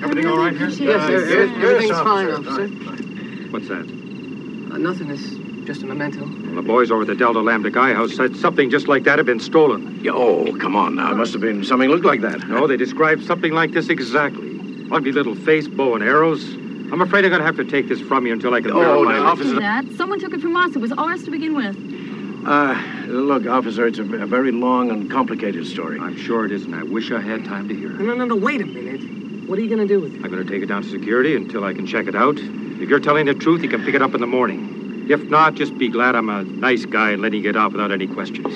Everything all right here? Yes, everything's fine, officer. What's that? Nothing. It's just a memento. Well, the boys over at the Delta Lambda Guy House said something just like that had been stolen. Oh, come on now. It must have been something looked like that. No, they described something like this exactly. Ugly little face, bow and arrows. I'm afraid I'm going to have to take this from you until I can verify it. Officer. That. Someone took it from us. It was ours to begin with. Look, officer, it's a very long and complicated story. I'm sure it is, and I wish I had time to hear it. No, wait a minute. What are you going to do with it? I'm going to take it down to security until I can check it out. If you're telling the truth, you can pick it up in the morning. If not, just be glad I'm a nice guy and letting you get off without any questions.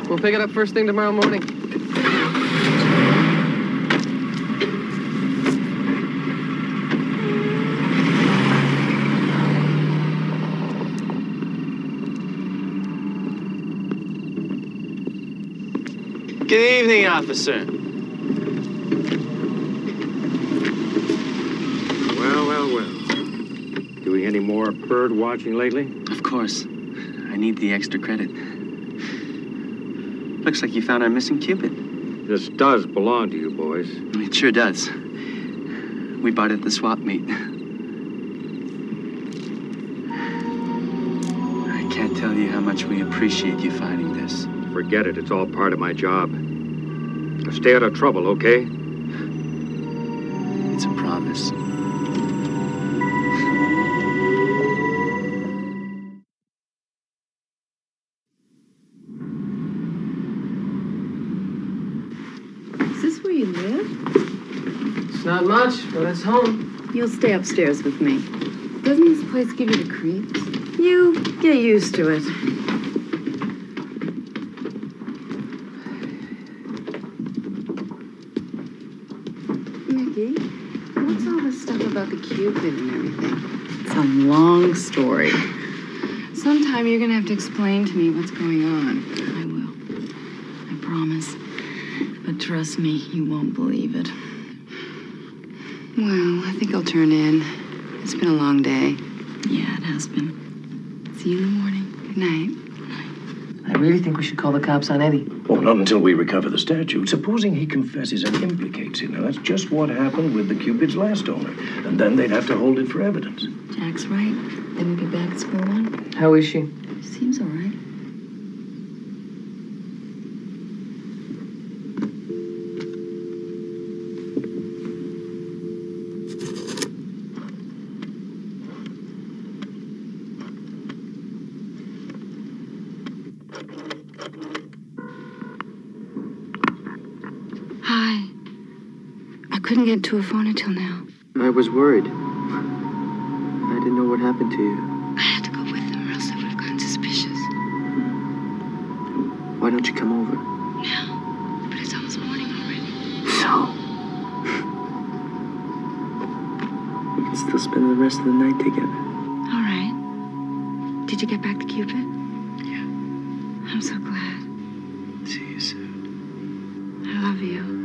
We'll pick it up first thing tomorrow morning. Good evening, officer. Well. Doing any more bird watching lately? Of course. I need the extra credit. Looks like you found our missing Cupid. This does belong to you, boys. It sure does. We bought it at the swap meet. I can't tell you how much we appreciate you finding this. Forget it. It's all part of my job. Now stay out of trouble, okay? It's a promise. Is this where you live? It's not much, but it's home. You'll stay upstairs with me. Doesn't this place give you the creeps? You get used to it. Mickey, what's all this stuff about the Cupid and everything? It's a long story. Sometime you're gonna have to explain to me what's going on. I will. I promise. But trust me, you won't believe it. Well, I think I'll turn in. It's been a long day. Yeah, it has been. See you in the morning. Good night. I really think we should call the cops on Eddie. Oh, not until we recover the statue. Supposing he confesses and implicates it. Now, that's just what happened with the Cupid's last owner. And then they'd have to hold it for evidence. Jack's right. Then we'll be back at square one. How is she? Seems all right. Hi. I couldn't get to a phone until now. I was worried. I didn't know what happened to you. I had to go with them or else they would have gotten suspicious. Why don't you come over? Now. But it's almost morning already. So? We can still spend the rest of the night together. All right. Did you get back to Cupid? Yeah. I'm so glad. See you soon. I love you.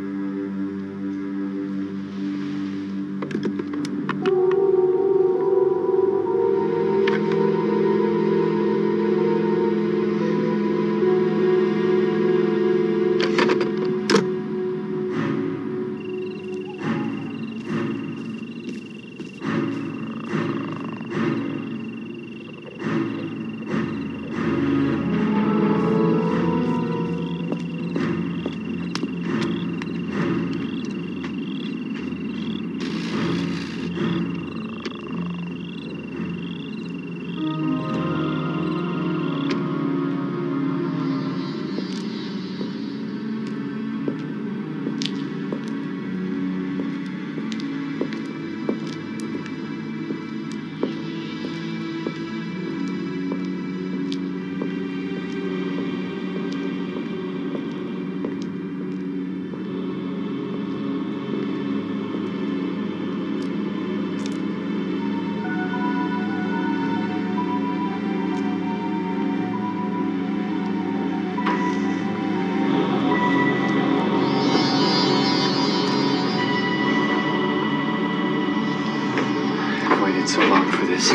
waited so long for this.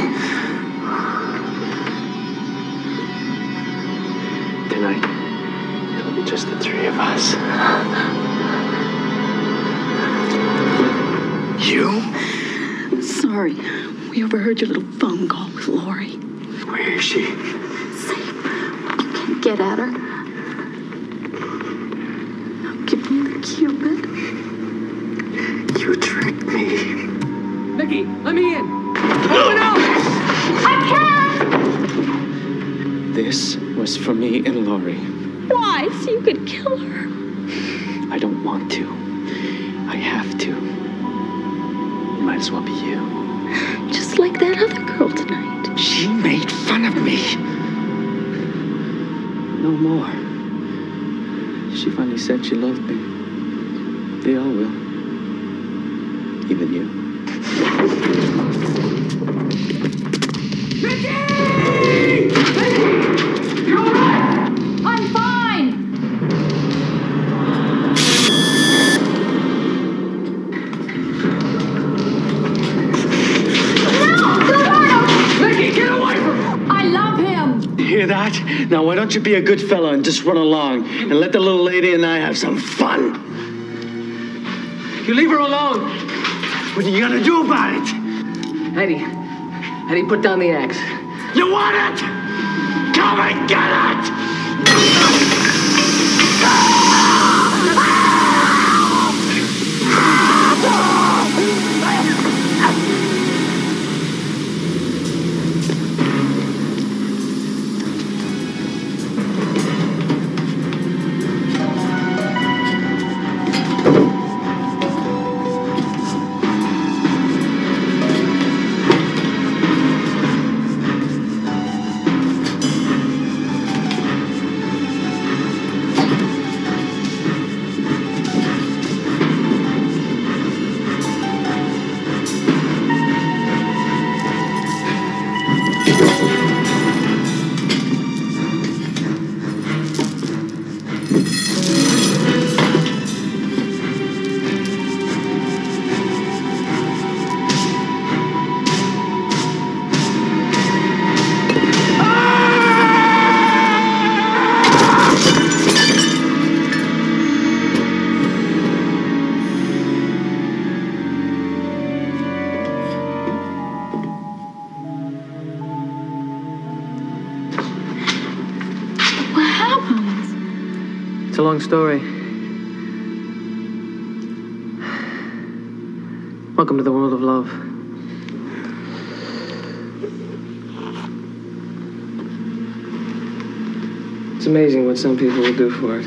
Tonight, it'll be just the three of us. You? Sorry. We overheard your little phone call with Lori. Where is she? Safe. You can't get at her. Now give me the Cupid. You tricked me. Vicky, let me in. Open up! I can't! This was for me and Lori. Why? So you could kill her. I don't want to. I have to. It might as well be you. Just like that other girl tonight. She made fun of me. No more. She finally said she loved me. They all will. Even you. Vicky! You all right? I'm fine. Vicky, get away from him! I love him. Hear that? Now, why don't you be a good fella and just run along and let the little lady and I have some fun? You leave her alone. What are you gonna do about it? Eddie, put down the axe. You want it? Come and get it! It's a long story. Welcome to the world of love. It's amazing what some people will do for it.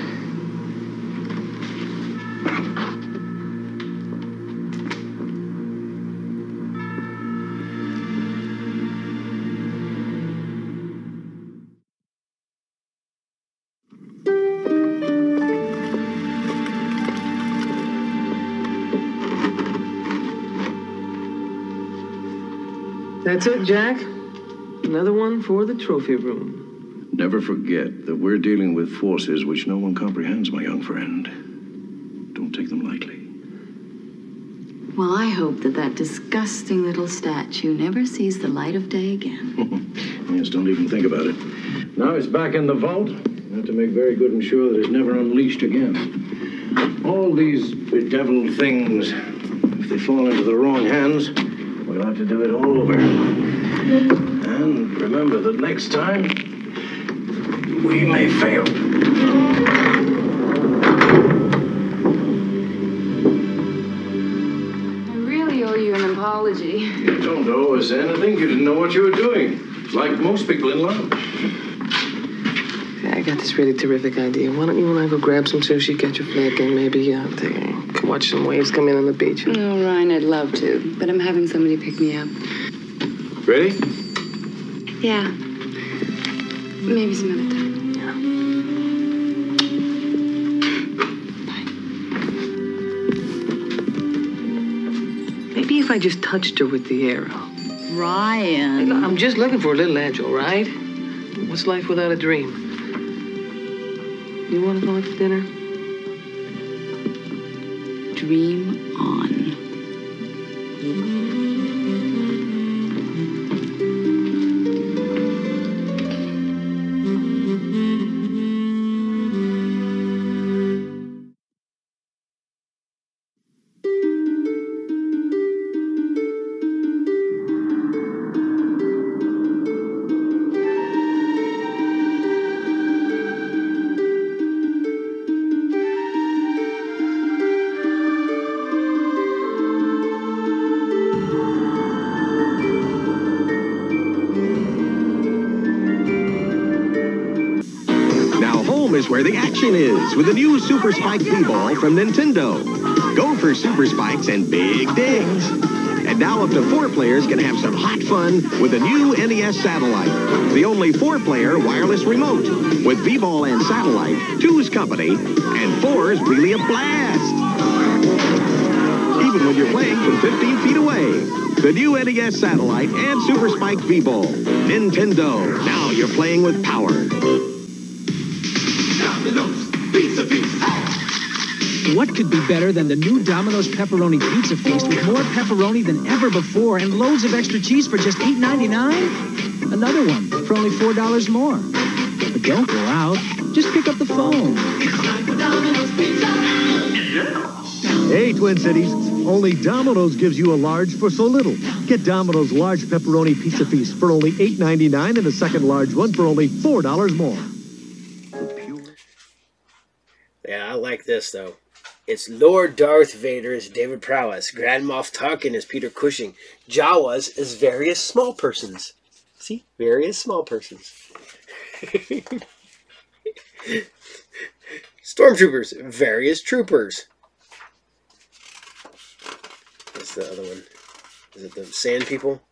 That's it, Jack. Another one for the trophy room. Never forget that we're dealing with forces which no one comprehends, my young friend. Don't take them lightly. Well, I hope that disgusting little statue never sees the light of day again. Yes, don't even think about it. Now it's back in the vault. You have to make very good and sure that it's never unleashed again. All these bedeviled things, if they fall into the wrong hands, we'll have to do it all over. And remember that next time, we may fail. I really owe you an apology. You don't owe us anything. You didn't know what you were doing. Like most people in love. I got this really terrific idea. Why don't you and I go grab some sushi, get your flick, and maybe watch some waves come in on the beach? Oh, Ryan, I'd love to, but I'm having somebody pick me up. Ready? Yeah. Maybe some other time. Yeah. Maybe if I just touched her with the arrow. Ryan. Hey, I'm just looking for a little edge, all right? What's life without a dream? You want to go out for dinner? Dream on. Here's where the action is with the new Super Spike V-Ball from Nintendo. Go for super spikes and big dings. And now up to 4 players can have some hot fun with the new NES Satellite. The only 4-player wireless remote. With V-Ball and Satellite, 2's company, and 4's really a blast. Even when you're playing from 15 feet away. The new NES Satellite and Super Spike V-Ball. Nintendo. Now you're playing with power. Domino's Pizza Feast. What could be better than the new Domino's Pepperoni Pizza Feast with more pepperoni than ever before and loads of extra cheese for just $8.99? Another one for only $4 more. But don't go out. Just pick up the phone. Hey, Twin Cities. Only Domino's gives you a large for so little. Get Domino's large pepperoni pizza feast for only $8.99 and a second large one for only $4 more. Yeah, I like this, though. It's Lord Darth Vader as David Prowess. Grand Moff Tarkin as Peter Cushing. Jawas as various small persons. See? Various small persons. Stormtroopers. Various troopers. What's the other one? Is it the Sand People?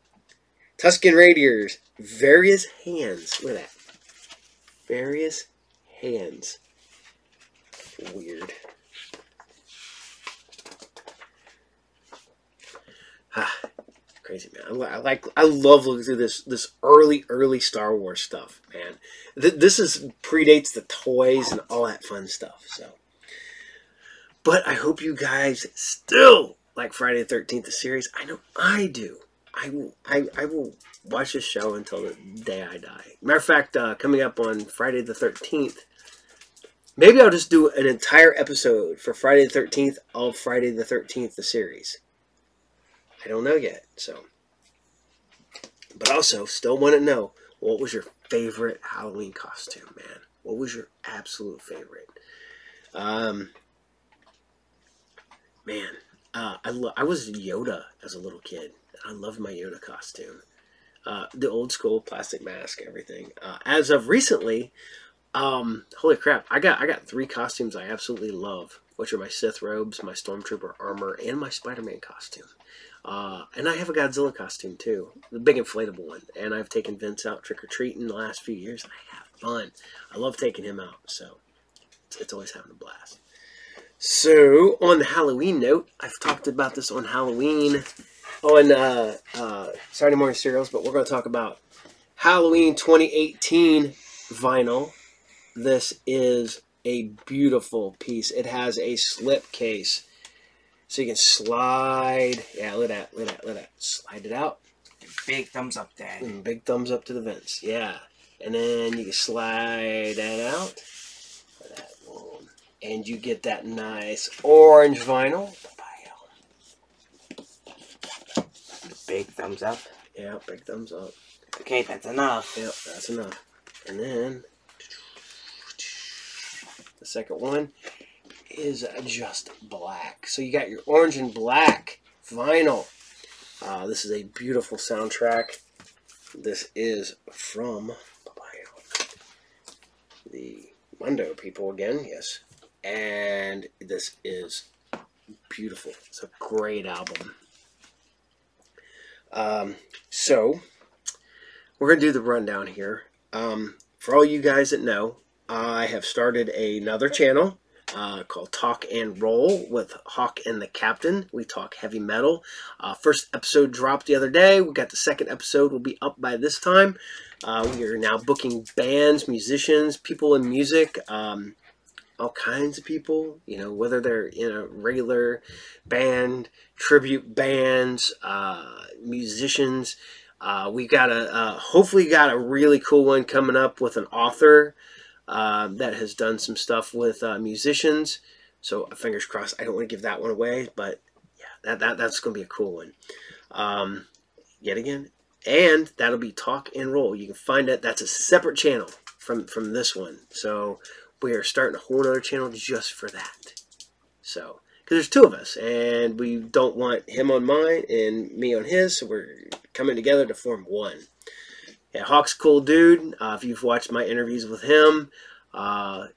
Tusken Raiders. Various hands. Look at that. Various hands. Weird. Crazy, man. I love looking through this early Star Wars stuff, man. This predates the toys and all that fun stuff. So, but I hope you guys still like Friday the 13th, the series. I know I do. I will watch this show until the day I die. Matter of fact, coming up on Friday the 13th, maybe I'll just do an entire episode for Friday the 13th of Friday the 13th, the series. I don't know yet, so. But also, still want to know, what was your favorite Halloween costume, man? What was your absolute favorite? Man, I was Yoda as a little kid. I loved my Yoda costume. The old school plastic mask, everything. As of recently, holy crap, I got 3 costumes I absolutely love, which are my Sith robes, my Stormtrooper armor, and my Spider-Man costume. And I have a Godzilla costume too, the big inflatable one. And I've taken Vince out trick-or-treating the last few years. I have fun. I love taking him out, so it's always having a blast. So, on the Halloween note, I've talked about this on Halloween on Saturday Morning Serials, but we're going to talk about Halloween 2018 vinyl. This is a beautiful piece. It has a slip case. So you can slide, yeah, look at that. Slide it out. Big thumbs up, Dad. Big thumbs up to the vents, yeah. And then you can slide that out. That one. And you get that nice orange vinyl. Big thumbs up. Yeah, big thumbs up. Okay, that's enough. Yep, that's enough. And then the second one is just black. So you got your orange and black vinyl. This is a beautiful soundtrack. This is from the Mundo people again, yes. And this is beautiful. It's a great album. So we're going to do the rundown here. For all you guys that know, I have started another channel called Talk and Roll with Hawk and the Captain. We talk heavy metal. First episode dropped the other day. We got the second episode will be up by this time. We are now booking bands, musicians, people in music, all kinds of people, you know, whether they're in a regular band, tribute bands, musicians. We got hopefully got a really cool one coming up with an author that has done some stuff with musicians. So fingers crossed. I don't want to give that one away, but yeah, that's going to be a cool one. Yet again, and that'll be Talk and Roll. You can find it. That's a separate channel from this one. So we are starting a whole other channel just for that. So because there's 2 of us, and we don't want him on mine and me on his, so we're coming together to form one. Yeah, Hawk's a cool dude. If you've watched my interviews with him,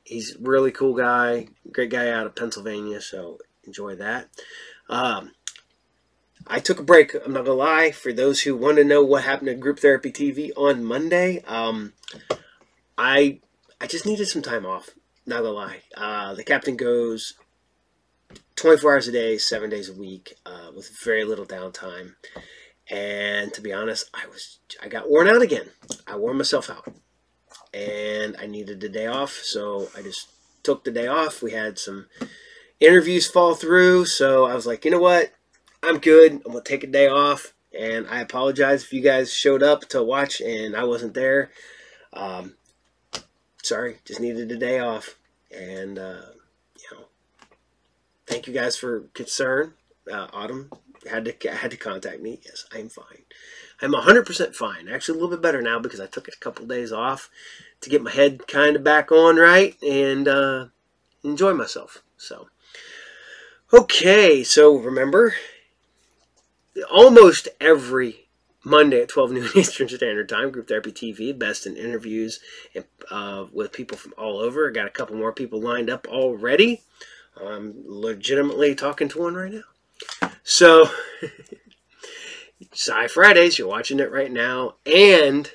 He's a really cool guy, great guy out of Pennsylvania, so enjoy that. I took a break, I'm not going to lie. For those who want to know what happened to Group Therapy TV on Monday, I just needed some time off, not going to lie. The captain goes 24 hours a day, 7 days a week, with very little downtime. And to be honest, I got worn out again. I wore myself out. And I needed a day off, so I just took the day off. We had some interviews fall through, so I was like, you know what? I'm good. I'm going to take a day off. And I apologize if you guys showed up to watch and I wasn't there. Sorry, just needed a day off. And, you know, thank you guys for concern. Autumn had to contact me. Yes, I'm fine. I'm 100% fine. Actually, a little bit better now because I took a couple days off to get my head kind of back on right and enjoy myself. So, okay. So remember, almost every Monday at 12 noon Eastern Standard Time, Group Therapy TV, best in interviews with people from all over. I got a couple more people lined up already. I'm legitimately talking to one right now. So, SciFridays, you're watching it right now, and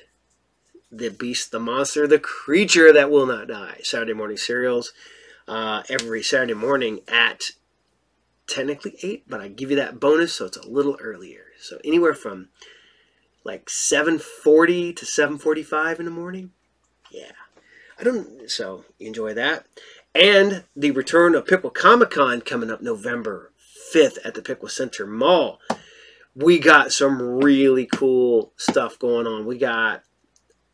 The Beast, the Monster, the Creature That Will Not Die, Saturday morning serials, every Saturday morning at technically 8, but I give you that bonus, so it's a little earlier. So anywhere from like 7:40 to 7:45 in the morning. Yeah, so you enjoy that. And the return of Pickle Comic-Con coming up November 5th at the Pickle Center Mall. We got some really cool stuff going on. We got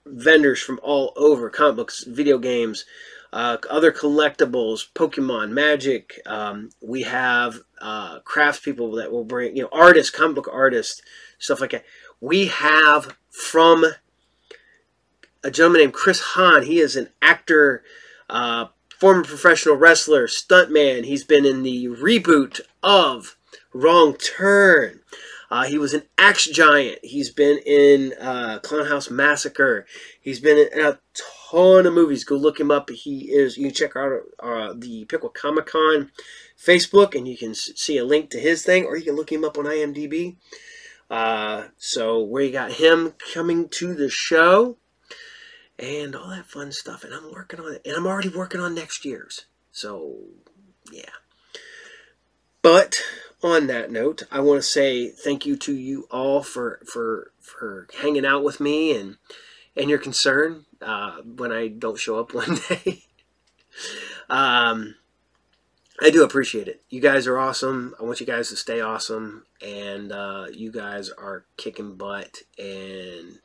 vendors from all over, comic books, video games, other collectibles, Pokemon, Magic. We have crafts people that will bring, you know, artists, comic book artists, stuff like that. We have from a gentleman named Chris Hahn. He is an actor, former professional wrestler, stuntman. He's been in the reboot of Wrong Turn. He was an axe giant. He's been in Clown House Massacre. He's been in a ton of movies. Go look him up. You can check out the Pickle Comic Con Facebook, and you can see a link to his thing, or you can look him up on IMDb. So we got him coming to the show, and all that fun stuff. And I'm working on it, and I'm already working on next year's. So yeah. But on that note, I want to say thank you to you all for hanging out with me and your concern when I don't show up one day. I do appreciate it. You guys are awesome. I want you guys to stay awesome, and you guys are kicking butt, and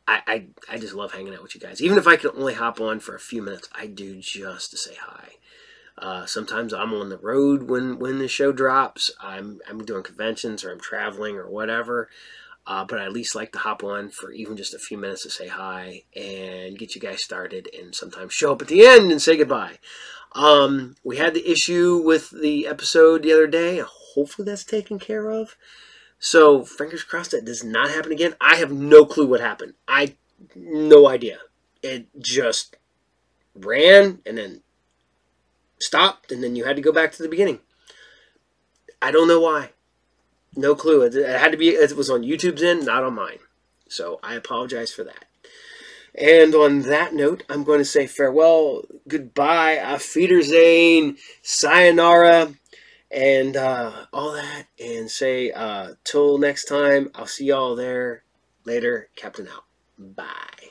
I just love hanging out with you guys. Even if I can only hop on for a few minutes, I do just to say hi. Sometimes I'm on the road when the show drops. I'm doing conventions, or I'm traveling, or whatever. But I at least like to hop on for even just a few minutes to say hi and get you guys started, and sometimes show up at the end and say goodbye. We had the issue with the episode the other day. Hopefully that's taken care of. So fingers crossed that does not happen again. I have no clue what happened. No idea. It just ran and then stopped, and then you had to go back to the beginning. I don't know why. No clue. It had to be, it was on YouTube's end, not on mine. So I apologize for that. And on that note, I'm going to say farewell, goodbye, auf Wiedersehen, sayonara, and all that. And say, till next time, I'll see y'all there. Later, Captain out. Bye.